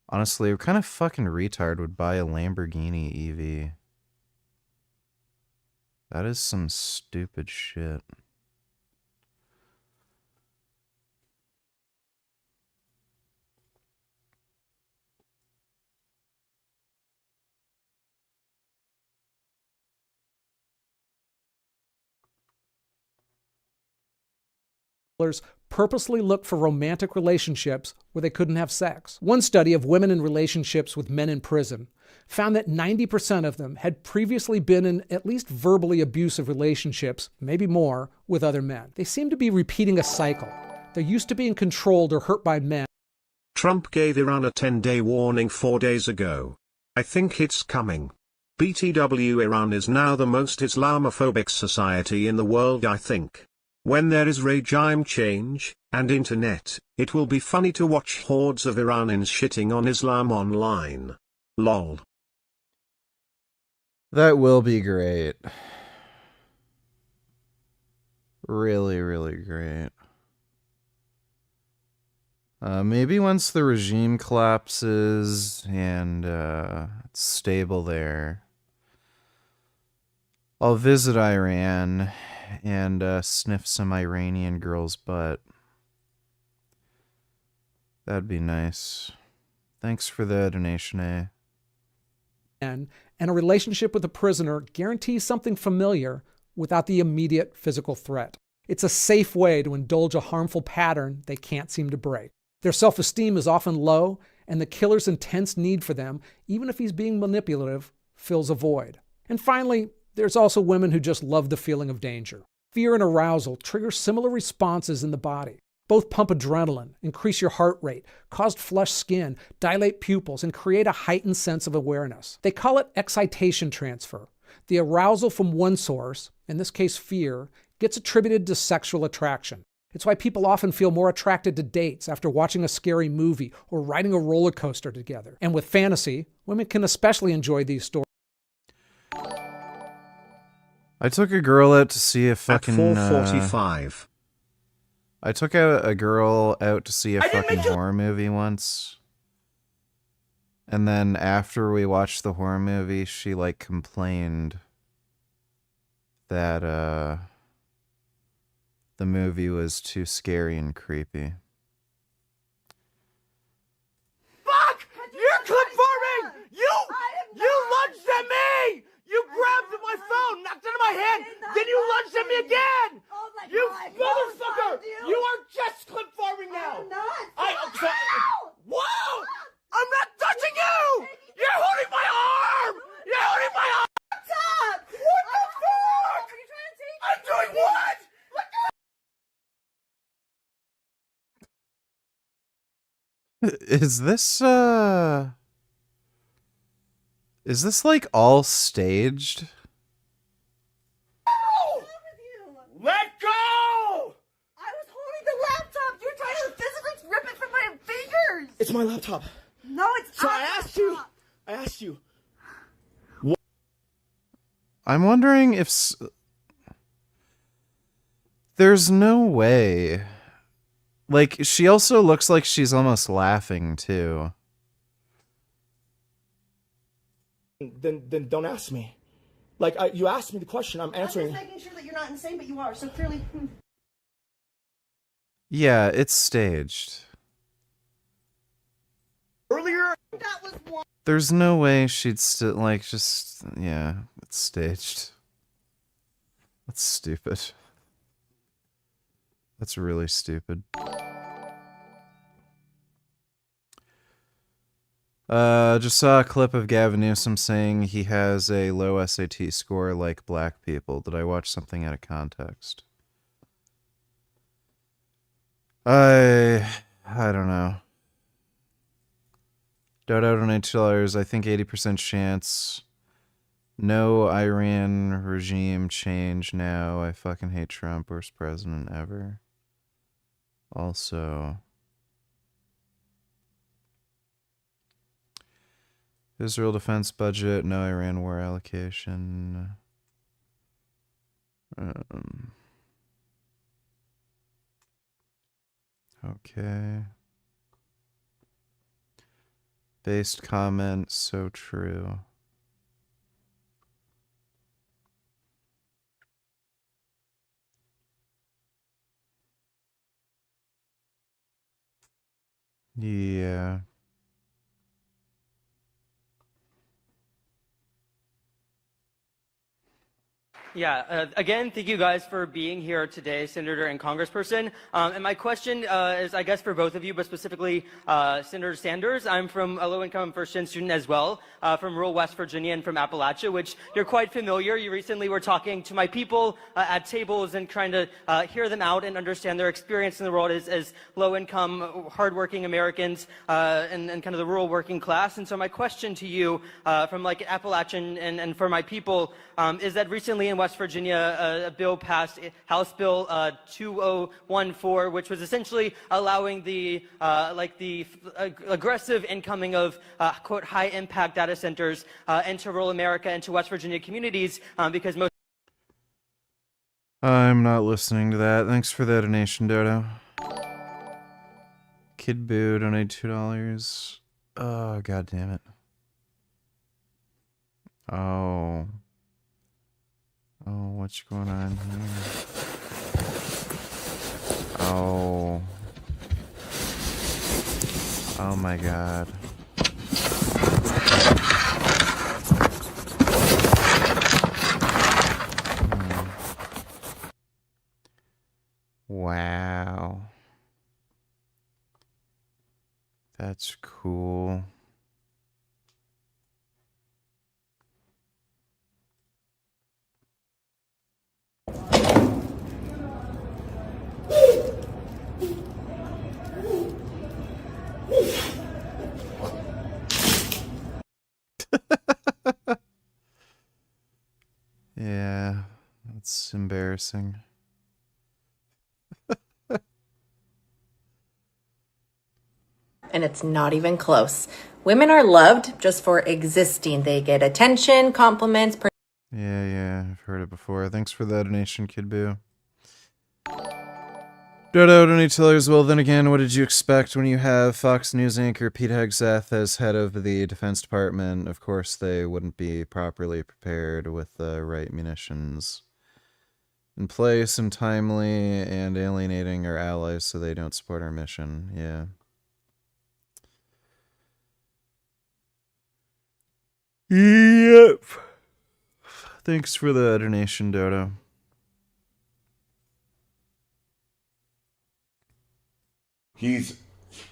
Honestly, what kind of fucking retard would buy a Lamborghini EV? That is some stupid shit. Purposely looked for romantic relationships where they couldn't have sex. One study of women in relationships with men in prison found that 90% of them had previously been in at least verbally abusive relationships, maybe more, with other men. They seem to be repeating a cycle. They're used to being controlled or hurt by men. Trump gave Iran a 10-day warning 4 days ago. I think it's coming. BTW, Iran is now the most Islamophobic society in the world, I think. When there is regime change, and internet, it will be funny to watch hordes of Iranians shitting on Islam online. Lol. That will be great. Really, really great. Maybe once the regime collapses and it's stable there, I'll visit Iran and sniff some Iranian girl's butt. That'd be nice. Thanks for the donation, eh? and a relationship with a prisoner guarantees something familiar without the immediate physical threat. It's a safe way to indulge a harmful pattern they can't seem to break. Their self-esteem is often low, and the killer's intense need for them, even if he's being manipulative, fills a void. And finally, there's also women who just love the feeling of danger. Fear and arousal trigger similar responses in the body. Both pump adrenaline, increase your heart rate, cause flushed skin, dilate pupils, and create a heightened sense of awareness. They call it excitation transfer. The arousal from one source, in this case fear, gets attributed to sexual attraction. It's why people often feel more attracted to dates after watching a scary movie or riding a roller coaster together. And with fantasy, women can especially enjoy these stories. I took a girl out to see a fucking... At 4:45. I took a girl out to see a fucking horror movie once. And then after we watched the horror movie, she, like, complained that, the movie was too scary and creepy. Fuck! You're clip farming! You lunged at me! You grabbed my phone, knocked it out of my hand, then you lunged at me again! Oh my you God, motherfucker! You are just clip farming now! I'm not! Whoa! I'm not touching you! You're holding my arm! You're holding my arm! Stop! What the fuck? Are you trying to take I'm doing what? Is this like all staged? Let go! I was holding the laptop. You're trying to physically rip it from my fingers. It's my laptop. No, it's so our I asked you. I'm wondering if there's no way. Like, she also looks like she's almost laughing too. Then don't ask me. Like, you asked me the question, I'm answering. I'm just making sure that you're not insane, but you are. So clearly. Yeah, it's staged. Earlier, that was one. There's no way she'd still, like, just, yeah, it's staged. That's stupid. That's really stupid. Just saw a clip of Gavin Newsom saying he has a low SAT score like black people. Did I watch something out of context? I don't know. Dodo donate $2. I think 80% chance. No Iran regime change now. I fucking hate Trump. Worst president ever. Also, Israel defense budget. No Iran war allocation. Okay. Based comment, so true. Yeah. Yeah, again, thank you guys for being here today, Senator and Congressperson. And my question is, I guess, for both of you, but specifically Senator Sanders. I'm from a low-income first-gen student as well, from rural West Virginia and from Appalachia, which you're quite familiar. You recently were talking to my people at tables and trying to hear them out and understand their experience in the world as low-income, hardworking Americans and kind of the rural working class. And so my question to you from like Appalachian and for my people is that recently in West Virginia, a bill passed, House Bill 2014, which was essentially allowing the aggressive incoming of quote high impact data centers into rural America, into West Virginia communities, because most. I'm not listening to that. Thanks for the donation, Dodo. Kid Boo donated $2. Oh, god damn it. Oh. Oh, what's going on here? Oh. Oh my god. Wow. That's cool. Yeah, that's embarrassing. And it's not even close. Women are loved just for existing. They get attention, compliments. Yeah, I've heard it before. Thanks for the donation, Kid Boo. Dodo Donatillers, well then again, what did you expect when you have Fox News anchor Pete Hegseth as head of the Defense Department? Of course, they wouldn't be properly prepared with the right munitions in place and timely and alienating our allies so they don't support our mission. Yeah. Yep. Thanks for the donation, Dodo. He's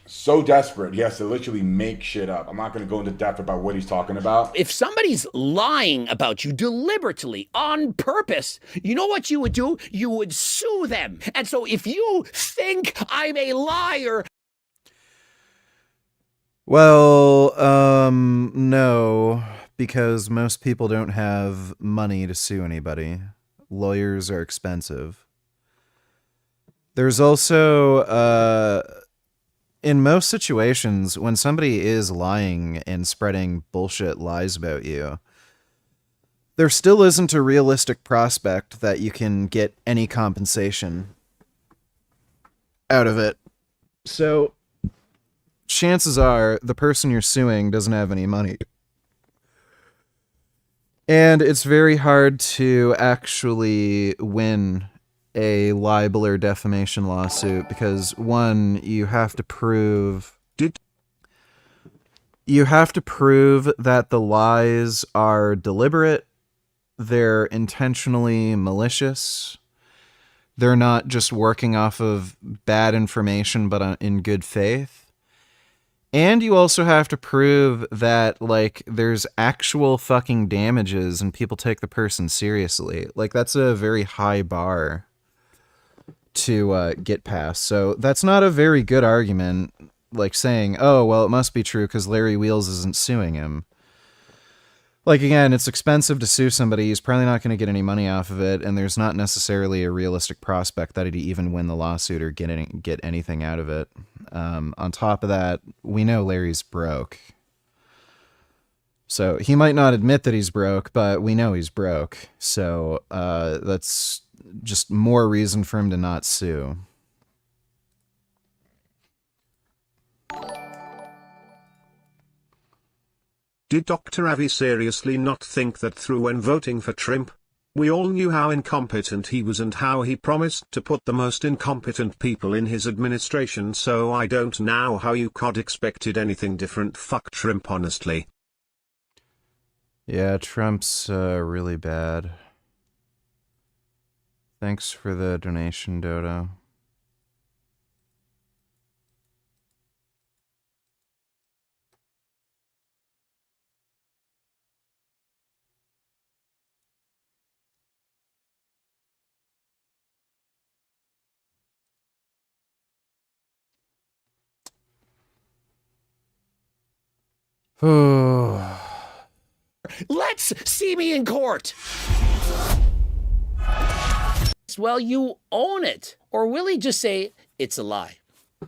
so desperate, he has to literally make shit up. I'm not going to go into depth about what he's talking about. If somebody's lying about you deliberately, on purpose, you know what you would do? You would sue them. And so if you think I'm a liar... Well, no, because most people don't have money to sue anybody. Lawyers are expensive. There's also, in most situations, when somebody is lying and spreading bullshit lies about you, there still isn't a realistic prospect that you can get any compensation out of it. So, chances are the person you're suing doesn't have any money. And it's very hard to actually win a libel or defamation lawsuit because, one, you have to prove that the lies are deliberate, they're intentionally malicious, they're not just working off of bad information but in good faith. And you also have to prove that, like, there's actual fucking damages and people take the person seriously. Like, that's a very high bar to get past. So that's not a very good argument, like saying, oh, well, it must be true because Larry Wheels isn't suing him. Like, again, it's expensive to sue somebody. He's probably not going to get any money off of it, and there's not necessarily a realistic prospect that he'd even win the lawsuit or get anything out of it. On top of that, we know Larry's broke. So he might not admit that he's broke, but we know he's broke. So that's just more reason for him to not sue. Did Dr. Avi seriously not think that through when voting for Trump? We all knew how incompetent he was and how he promised to put the most incompetent people in his administration, so I don't know how you could expected anything different. Fuck Trump, honestly. Yeah, Trump's really bad. Thanks for the donation, Dodo. Let's see me in court. Well, you own it. Or will he just say it's a lie?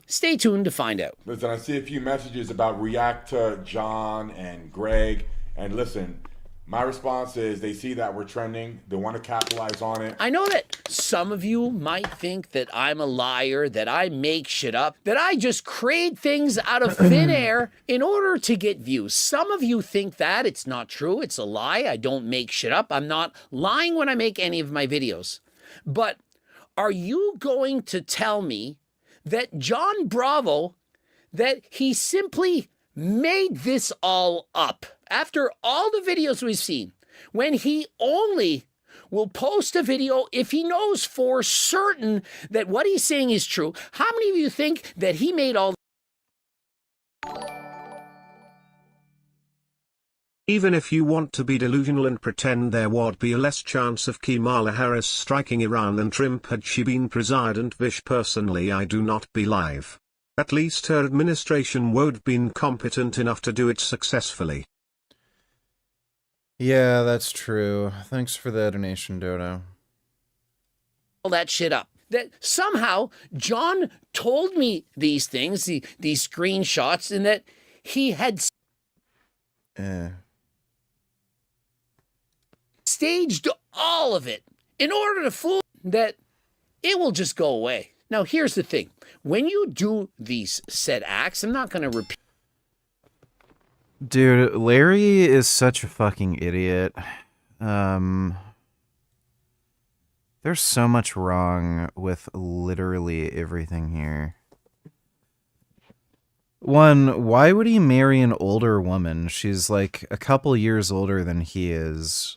Stay tuned to find out. Listen, I see a few messages about react to John and Greg. And listen, my response is they see that we're trending. They want to capitalize on it. I know that some of you might think that I'm a liar, that I make shit up, that I just create things out of thin air in order to get views. Some of you think that. It's not true. It's a lie. I don't make shit up. I'm not lying when I make any of my videos. But are you going to tell me that John Bravo, that he simply made this all up after all the videos we've seen, when he only will post a video if he knows for certain that what he's saying is true? How many of you think that he made all... Even if you want to be delusional and pretend there would be a less chance of Kamala Harris striking Iran than Trump had she been president, Vish, personally I do not believe. At least her administration would been competent enough to do it successfully. Yeah, that's true. Thanks for the donation, Dodo. all that shit up. That somehow John told me these things, these screenshots, and that he had staged all of it in order to fool that it will just go away. Now, here's the thing. When you do these said acts, I'm not going to repeat. Dude, Larry is such a fucking idiot. There's so much wrong with literally everything here. One, why would he marry an older woman? She's like a couple years older than he is.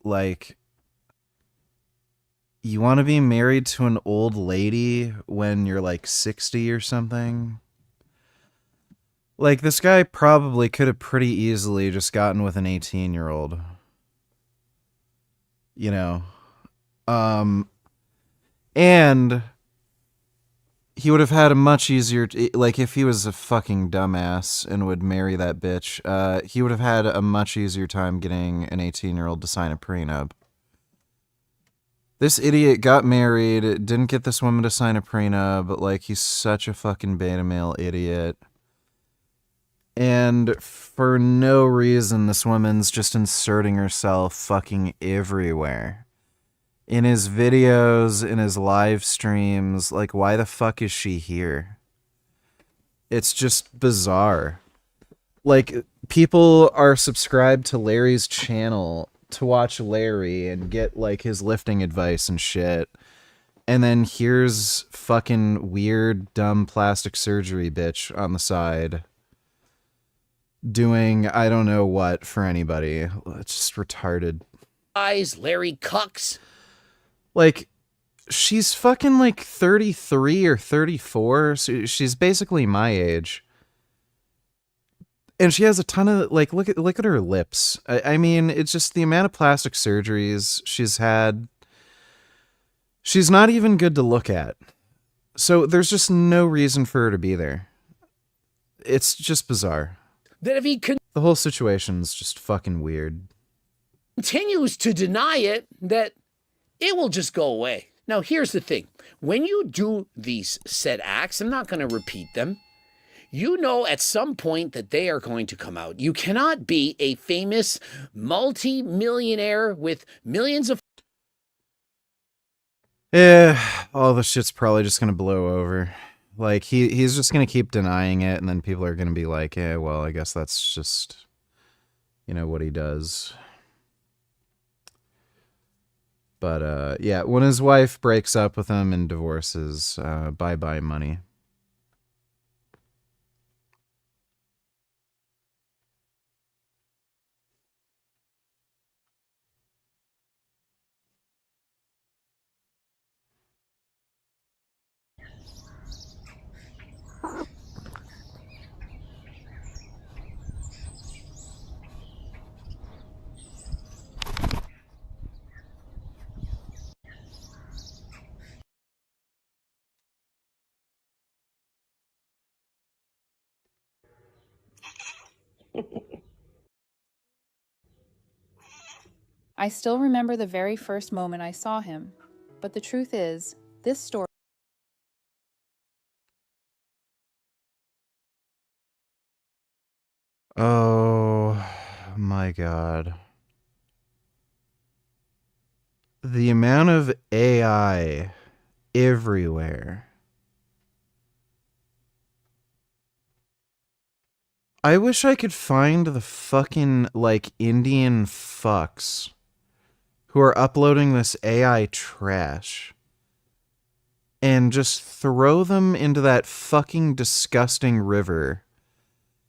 Like, you want to be married to an old lady when you're like 60 or something? Like, this guy probably could have pretty easily just gotten with an 18-year-old. You know? And he would have had a much easier... like, if he was a fucking dumbass and would marry that bitch, he would have had a much easier time getting an 18-year-old to sign a prenup. This idiot got married, didn't get this woman to sign a prenup, but, like, he's such a fucking beta male idiot. And for no reason, this woman's just inserting herself fucking everywhere. In his videos, in his live streams, like, why the fuck is she here? It's just bizarre. Like, people are subscribed to Larry's channel to watch Larry and get, like, his lifting advice and shit. And then here's fucking weird, dumb plastic surgery bitch on the side doing I don't know what for anybody. It's just retarded. Larry Cucks. Like, she's fucking like 33 or 34. So she's basically my age. And she has a ton of, like, look at her lips. I mean, it's just the amount of plastic surgeries she's had. She's not even good to look at. So there's just no reason for her to be there. It's just bizarre. That if he the whole situation's just fucking weird. Continues to deny it, that it will just go away. Now, here's the thing. When you do these said acts, I'm not going to repeat them. You know at some point that they are going to come out. You cannot be a famous multi-millionaire with millions of... Yeah, all this shit's probably just going to blow over. Like, he's just going to keep denying it, and then people are going to be like, yeah, well, I guess that's just, you know, what he does. But, yeah, when his wife breaks up with him and divorces, bye-bye money. I still remember the very first moment I saw him, but the truth is, this story... Oh my god. The amount of AI everywhere. I wish I could find the fucking, like, Indian fucks who are uploading this AI trash and just throw them into that fucking disgusting river.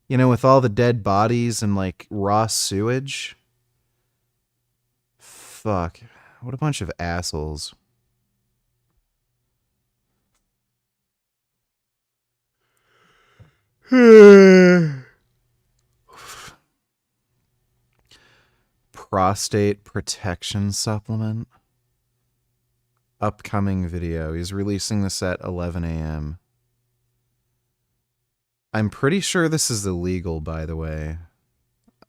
You know, with all the dead bodies and, like, raw sewage. Fuck. What a bunch of assholes. Prostate protection supplement. Upcoming video. He's releasing this at 11 a.m. I'm pretty sure this is illegal, by the way.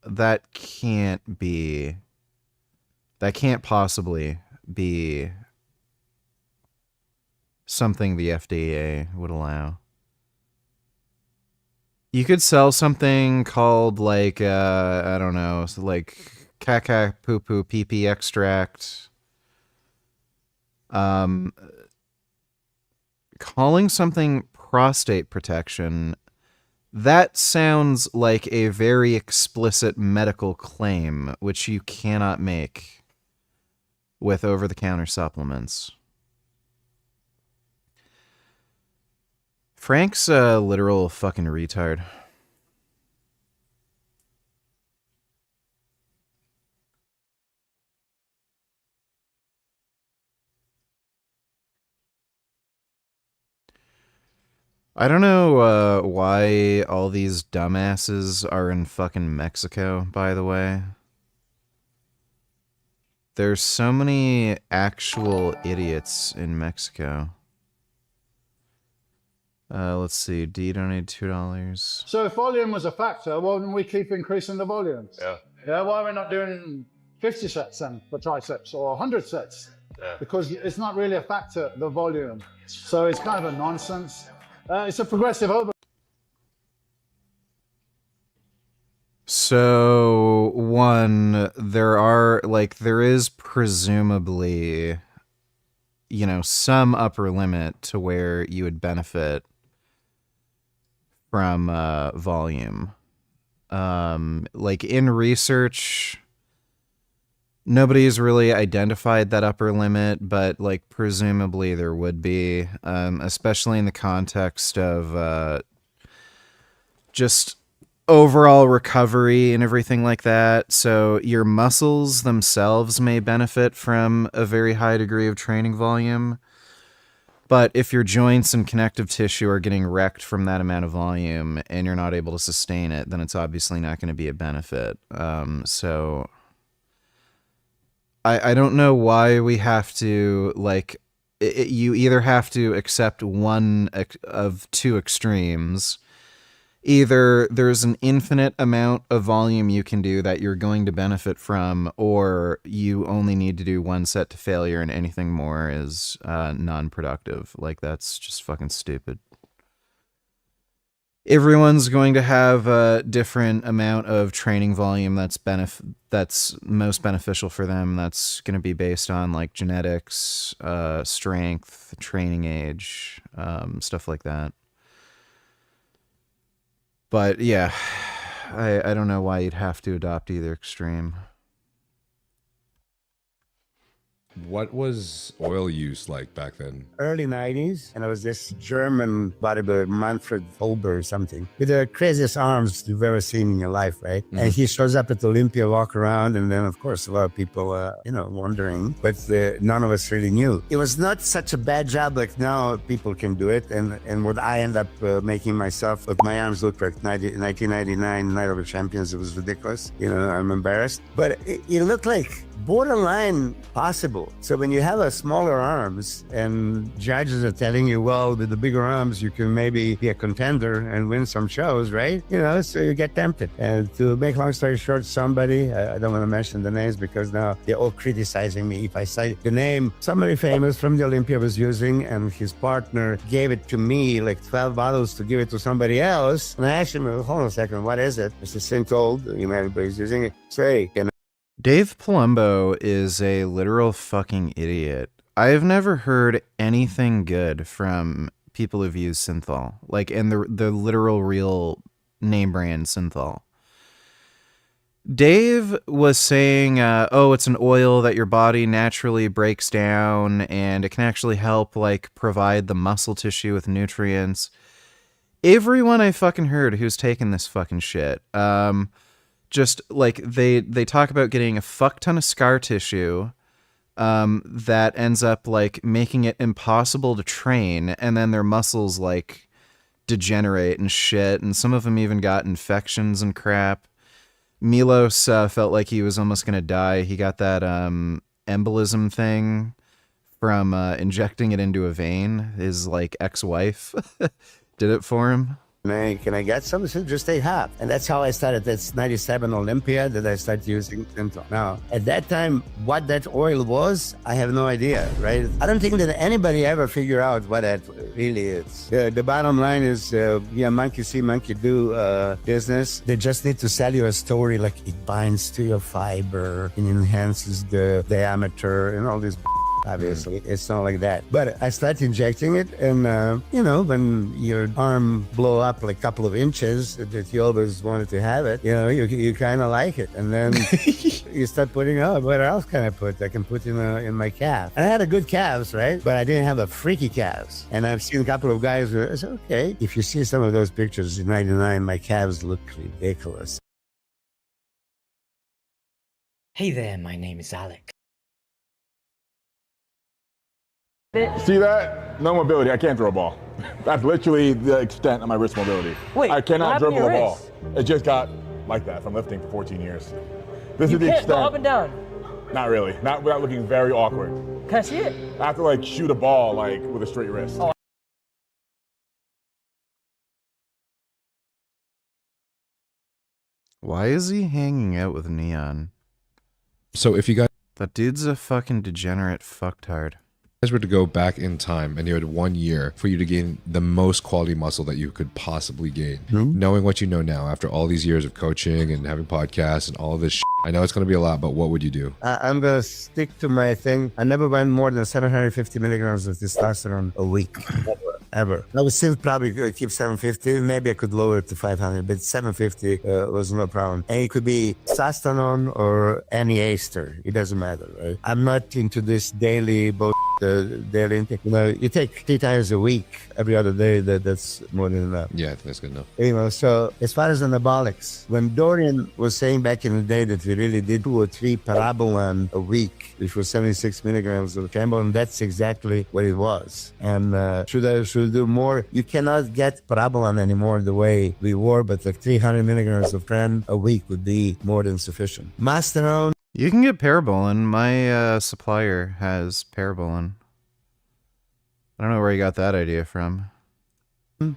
That can't possibly be something the FDA would allow. You could sell something called like, I don't know, like caca poo poo pee pee extract. Calling something prostate protection, that sounds like a very explicit medical claim, which you cannot make with over-the-counter supplements. Frank's a literal fucking retard. I don't know why all these dumbasses are in fucking Mexico, by the way. There's so many actual idiots in Mexico. Let's see. D donated $2. So if volume was a factor, why wouldn't we keep increasing the volumes? Yeah. Yeah, why are we not doing 50 sets then for triceps or 100 sets? Yeah. Because it's not really a factor, the volume. So it's kind of a nonsense. It's a progressive over. So, one, there is presumably, some upper limit to where you would benefit from volume. In research, nobody's really identified that upper limit, but presumably there would be, especially in the context of just overall recovery and everything like that. So your muscles themselves may benefit from a very high degree of training volume. But if your joints and connective tissue are getting wrecked from that amount of volume and you're not able to sustain it, then it's obviously not going to be a benefit. So I don't know why we have to, you either have to accept one of two extremes. Either there's an infinite amount of volume you can do that you're going to benefit from, or you only need to do one set to failure and anything more is non-productive. That's just fucking stupid. Everyone's going to have a different amount of training volume that's most beneficial for them. That's going to be based on genetics, strength, training age, stuff like that. But yeah, I don't know why you'd have to adopt either extreme. What was oil use like back then? Early 90s, and it was this German bodybuilder, Manfred Holber or something, with the craziest arms you've ever seen in your life, right? Mm-hmm. And he shows up at Olympia, walk around, and then, of course, a lot of people, wondering, but none of us really knew. It was not such a bad job like now people can do it, and what I end up making myself, my arms look like 1999 Night of the Champions. It was ridiculous. I'm embarrassed. But it looked like borderline possible. So when you have a smaller arms and judges are telling you, well, with the bigger arms, you can maybe be a contender and win some shows, right? So you get tempted. And to make long story short, somebody, I don't want to mention the names because now they're all criticizing me. If I say the name, somebody famous from the Olympia was using, and his partner gave it to me, 12 bottles to give it to somebody else. And I asked him, hold on a second, what is it? It's a Syntold, everybody's using it. Say, Dave Palumbo is a literal fucking idiot. I've never heard anything good from people who've used Synthol, in the literal real name brand Synthol. Dave was saying, it's an oil that your body naturally breaks down and it can actually help provide the muscle tissue with nutrients. Everyone I fucking heard who's taken this fucking shit, just they talk about getting a fuck ton of scar tissue, that ends up like making it impossible to train, and then their muscles like degenerate and shit, and some of them even got infections and crap. Milos felt like he was almost gonna die. He got that embolism thing from injecting it into a vein. His like ex-wife did it for him. Can I get some? So just take half. And that's how I started. That's 97 Olympia that I started using until now. At that time, what that oil was, I have no idea, right? I don't think that anybody ever figure out what that really is. The bottom line is, monkey see, monkey do business. They just need to sell you a story like it binds to your fiber, it enhances the diameter and all this. Obviously, it's not like that. But I started injecting it, and when your arm blow up like a couple of inches that you always wanted to have it, you kind of like it. And then you start putting, what else can I put? I can put in my calf. And I had a good calves, right? But I didn't have a freaky calves. And I've seen a couple of guys who said, okay, if you see some of those pictures in 99, my calves look ridiculous. Hey there, my name is Alec. See that? No mobility. I can't throw a ball. That's literally the extent of my wrist mobility. Wait, I cannot what happened to dribble a your ball. wrist? It just got like that from lifting for 14 years. This You is the can't extent. go up and down. Not really. Not without looking very awkward. Can I see it? I have to like shoot a ball like with a straight wrist. Oh. Why is he hanging out with Neon? So if you guys That dude's a fucking degenerate fucktard. were to go back in time and you had 1 year for you to gain the most quality muscle that you could possibly gain, knowing what you know now after all these years of coaching and having podcasts and all this shit, I know it's going to be a lot, but what would you do? I'm going to stick to my thing. I never went more than 750 milligrams of testosterone a week. Ever. I would still probably keep 750. Maybe I could lower it to 500, but 750 was no problem. And it could be testosterone or any ester. It doesn't matter, right? I'm not into this daily daily intake. You take 3 times a week, every other day. That's more than enough. Yeah, I think that's good enough. So as far as anabolics, when Dorian was saying back in the day that we really did 2 or 3 parabolan a week, which was 76 milligrams of Cambolan, that's exactly what it was. And should I do more? You cannot get parabolan anymore the way we were, but like 300 milligrams of Pren a week would be more than sufficient. Masteron. You can get Parabolan. My supplier has Parabolan. I don't know where you got that idea from.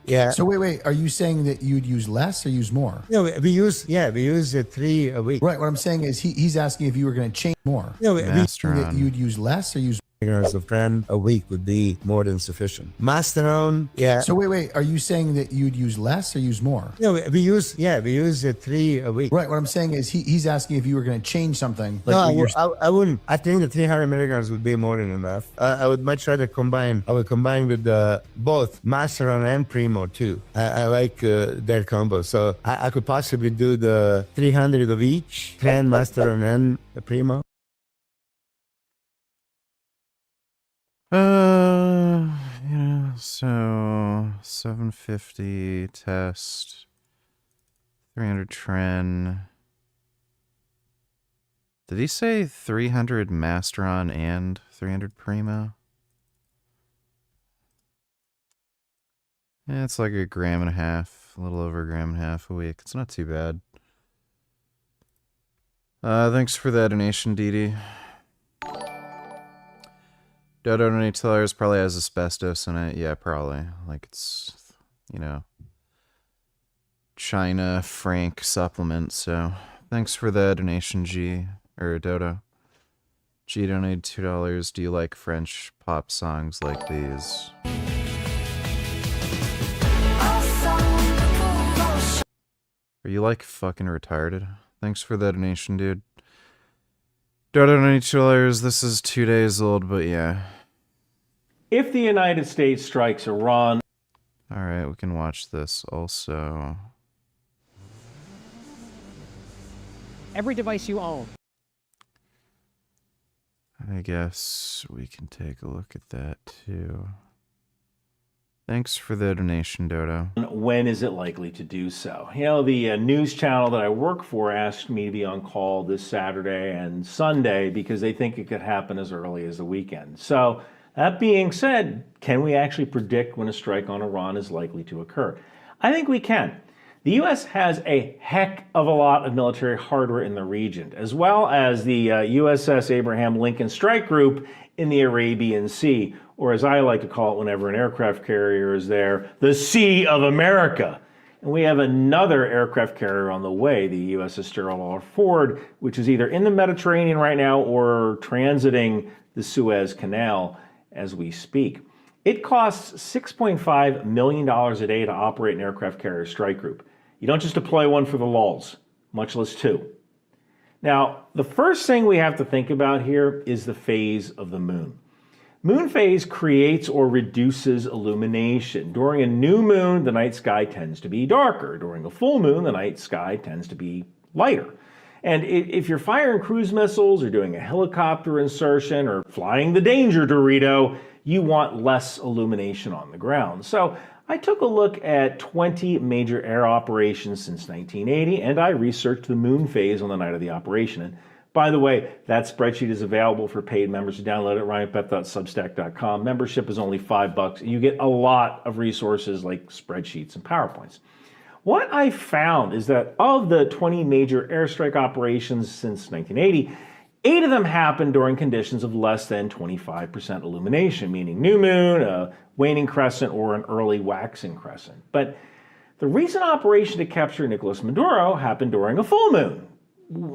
Yeah. So wait, are you saying that you'd use less or use more? No, we use 3 a week. Right. What I'm saying is he's asking if you were going to change more. No, that you'd use less or use milligrams of Pren a week would be more than sufficient. Masteron, yeah. So wait, are you saying that you'd use less or use more? No, we use 3 a week. Right. What I'm saying is he's asking if you were going to change something. Like I wouldn't. I think the 300 milligrams would be more than enough. I would much rather combine. I would combine with both Masteron and Primo too. I like their combo. So I could possibly do the 300 of each, Pren, Masteron, and the Primo. So 750 test, 300 Tren. Did he say 300 Masteron and 300 Primo? Yeah, it's like 1.5 grams, a little over 1.5 grams a week. It's not too bad. Thanks for that donation, Didi. Dodo $20 probably has asbestos in it. Yeah, probably. Like it's, China Frank supplement. So thanks for the donation, G or Dodo. G donated $2. Do you like French pop songs like these? Are you like fucking retarded? Thanks for the donation, dude. Dodo $92. This is 2 days old, but yeah. If the United States strikes Iran... Alright, we can watch this also. Every device you own. I guess we can take a look at that too. Thanks for the donation, Dodo. When is it likely to do so? You know, the news channel that I work for asked me to be on call this Saturday and Sunday because they think it could happen as early as the weekend. So that being said, can we actually predict when a strike on Iran is likely to occur? I think we can. The U.S. has a heck of a lot of military hardware in the region, as well as the USS Abraham Lincoln Strike Group in the Arabian Sea, or as I like to call it whenever an aircraft carrier is there, the Sea of America. And we have another aircraft carrier on the way, the USS Gerald R. Ford, which is either in the Mediterranean right now or transiting the Suez Canal as we speak. It costs $6.5 million a day to operate an aircraft carrier strike group. You don't just deploy one for the lulz, much less two. Now, the first thing we have to think about here is the phase of the moon. Moon phase creates or reduces illumination. During a new moon, the night sky tends to be darker. During a full moon, the night sky tends to be lighter. And if you're firing cruise missiles or doing a helicopter insertion or flying the danger Dorito, you want less illumination on the ground. So I took a look at 20 major air operations since 1980, and I researched the moon phase on the night of the operation. And by the way, that spreadsheet is available for paid members to download at ryanpet.substack.com. Membership is only $5, and you get a lot of resources like spreadsheets and PowerPoints. What I found is that of the 20 major airstrike operations since 1980, 8 of them happened during conditions of less than 25% illumination, meaning new moon, a waning crescent, or an early waxing crescent. But the recent operation to capture Nicolas Maduro happened during a full moon.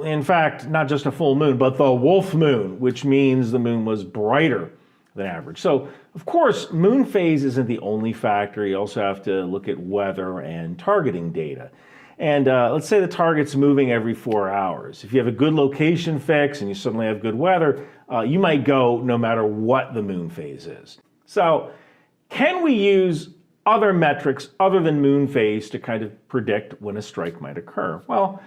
In fact, not just a full moon, but the wolf moon, which means the moon was brighter than average. So, of course, moon phase isn't the only factor. You also have to look at weather and targeting data. And let's say the target's moving every 4 hours. If you have a good location fix and you suddenly have good weather, you might go no matter what the moon phase is. So, can we use other metrics other than moon phase to kind of predict when a strike might occur? Well,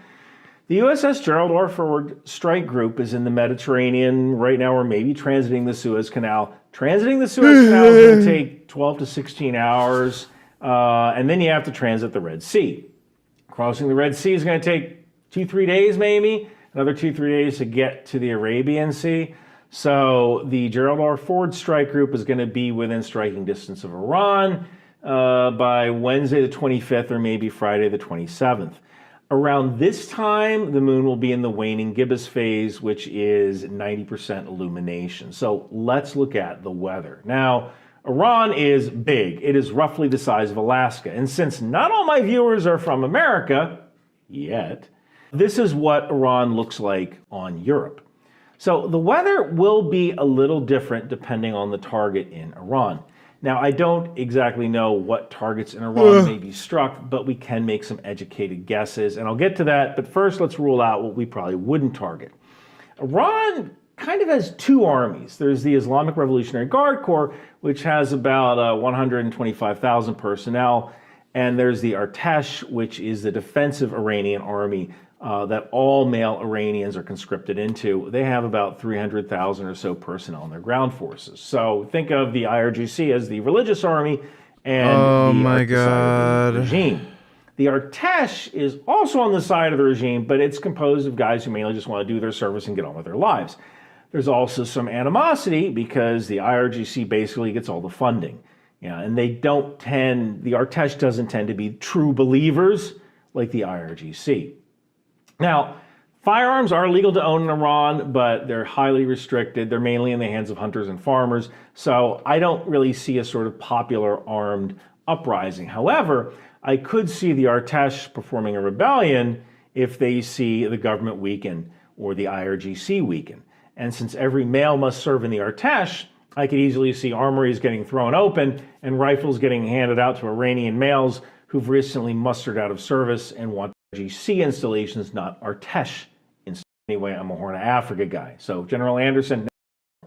the USS Gerald R. Ford Strike Group is in the Mediterranean right now, or maybe transiting the Suez Canal. Transiting the Suez Canal is going to take 12 to 16 hours, and then you have to transit the Red Sea. Crossing the Red Sea is going to take 2-3 days, maybe, another 2-3 days to get to the Arabian Sea. So the Gerald R. Ford Strike Group is going to be within striking distance of Iran by Wednesday the 25th or maybe Friday the 27th. Around this time, the moon will be in the waning gibbous phase, which is 90% illumination. So let's look at the weather. Now, Iran is big. It is roughly the size of Alaska. And since not all my viewers are from America, yet, this is what Iran looks like on Europe. So the weather will be a little different depending on the target in Iran. Now, I don't exactly know what targets in Iran may be struck, but we can make some educated guesses, and I'll get to that. But first, let's rule out what we probably wouldn't target. Iran kind of has two armies. There's the Islamic Revolutionary Guard Corps, which has about 125,000 personnel, and there's the Artesh, which is the defensive Iranian army that all male Iranians are conscripted into. They have about 300,000 or so personnel in their ground forces. So think of the IRGC as the religious army and the regime. The Artesh is also on the side of the regime, but it's composed of guys who mainly just want to do their service and get on with their lives. There's also some animosity because the IRGC basically gets all the funding. Yeah, and the Artesh doesn't tend to be true believers like the IRGC. Now, firearms are legal to own in Iran, but they're highly restricted. They're mainly in the hands of hunters and farmers, so I don't really see a sort of popular armed uprising. However, I could see the Artesh performing a rebellion if they see the government weaken or the IRGC weaken. And since every male must serve in the Artesh, I could easily see armories getting thrown open and rifles getting handed out to Iranian males who've recently mustered out of service and want IRGC installations, not Artesh installations. Anyway, I'm a Horn of Africa guy. So General Anderson,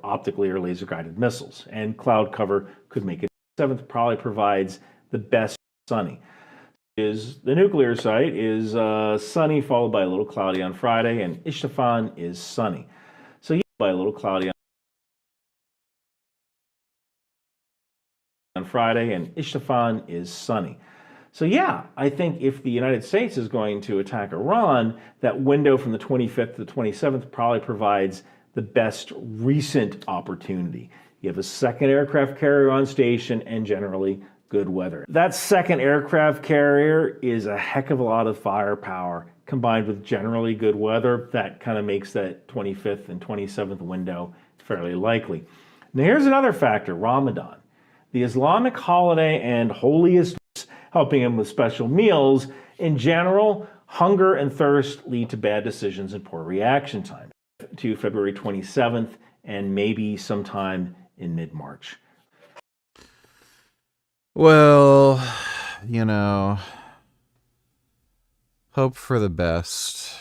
optically or laser guided missiles, and cloud cover could make it. 7th probably provides the best sunny. The nuclear site is sunny, followed by a little cloudy on Friday, and Ishtafan is sunny. So by a little cloudy on Friday, and Isfahan is sunny. So yeah, I think if the United States is going to attack Iran, that window from the 25th to the 27th probably provides the best recent opportunity. You have a second aircraft carrier on station and generally good weather. That second aircraft carrier is a heck of a lot of firepower combined with generally good weather. That kind of makes that 25th and 27th window fairly likely. Now here's another factor, Ramadan. The Islamic holiday and holiest helping him with special meals. In general, hunger and thirst lead to bad decisions and poor reaction time. To February 27th and maybe sometime in mid-March. Well, you know, hope for the best.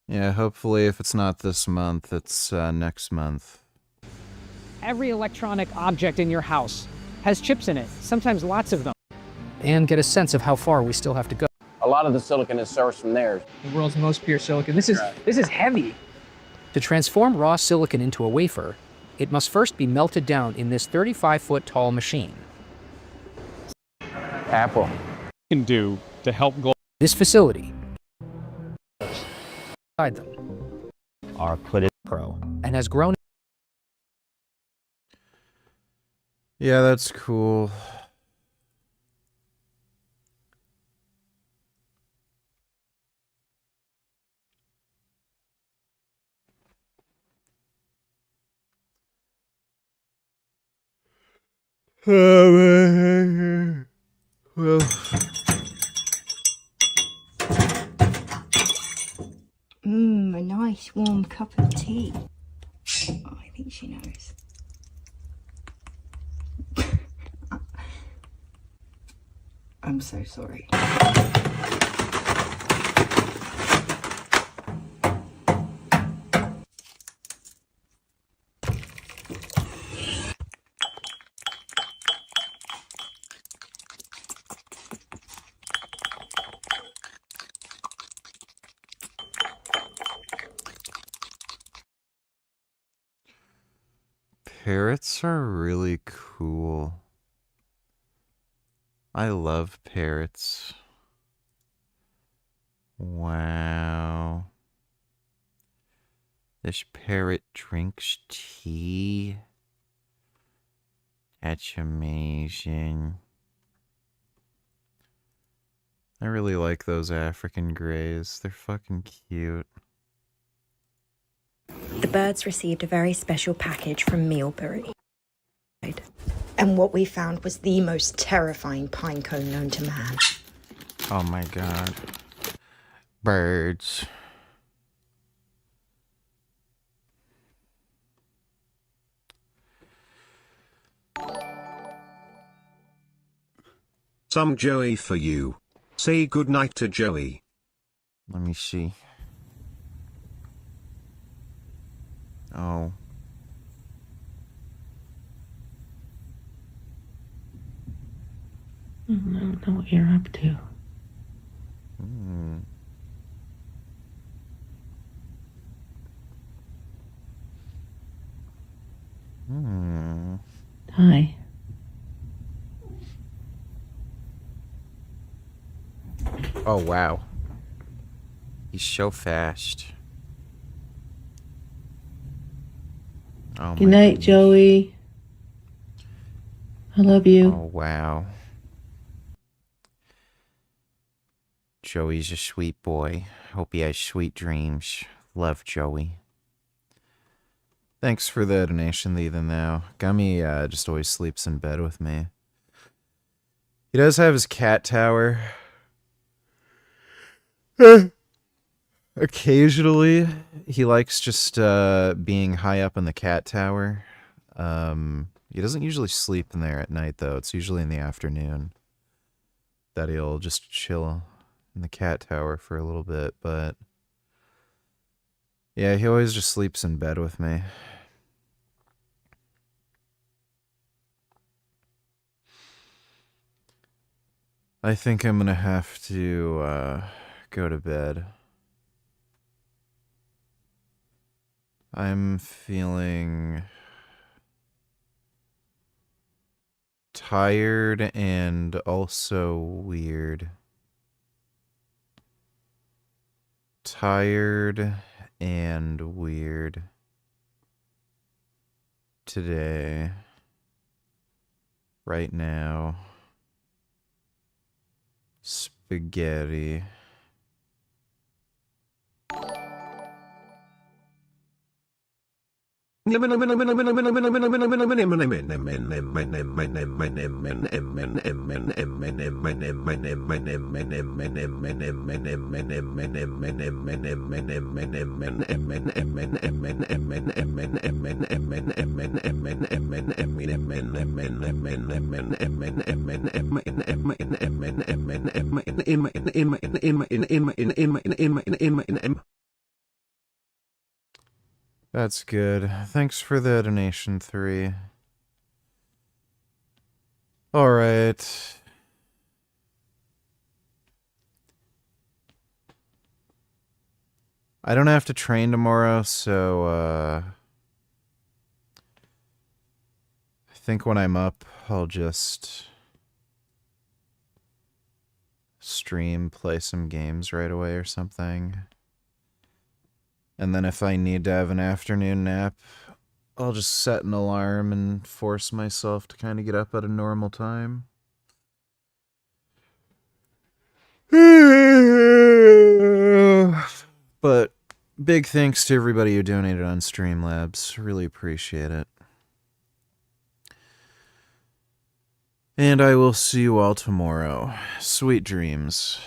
Yeah, hopefully if it's not this month, it's next month. Every electronic object in your house has chips in it, sometimes lots of them. And get a sense of how far we still have to go. A lot of the silicon is sourced from there. The world's most pure silicon. This is heavy. To transform raw silicon into a wafer, it must first be melted down in this 35-foot tall machine. Apple can do to help this facility inside them are put in Pro and has grown. Yeah, that's cool. Well, a nice warm cup of tea. Oh, I think she knows. I'm so sorry. Parrots are really cool. I love parrots. Wow. This parrot drinks tea. That's amazing. I really like those African greys. They're fucking cute. The birds received a very special package from Mealbury. And what we found was the most terrifying pine cone known to man. Oh my god. Birds. Some Joey for you. Say goodnight to Joey. Let me see. Oh. I don't know what you're up to. Hi. Oh, wow. He's so fast. Oh, Good night, Joey. I love you. Oh, wow. Joey's a sweet boy. Hope he has sweet dreams. Love Joey. Thanks for the donation, even though. Gummy just always sleeps in bed with me. He does have his cat tower. Occasionally, he likes just being high up in the cat tower. He doesn't usually sleep in there at night, though. It's usually in the afternoon that he'll just chill in the cat tower for a little bit. But yeah, he always just sleeps in bed with me. I think I'm gonna have to go to bed. I'm feeling tired and also weird. Tired and weird today, right now. Spaghetti. That's good. Thanks for the donation, 3. Alright. I don't have to train tomorrow, so, I think when I'm up, I'll just stream, play some games right away or something. And then if I need to have an afternoon nap, I'll just set an alarm and force myself to kind of get up at a normal time. But big thanks to everybody who donated on Streamlabs. Really appreciate it. And I will see you all tomorrow. Sweet dreams.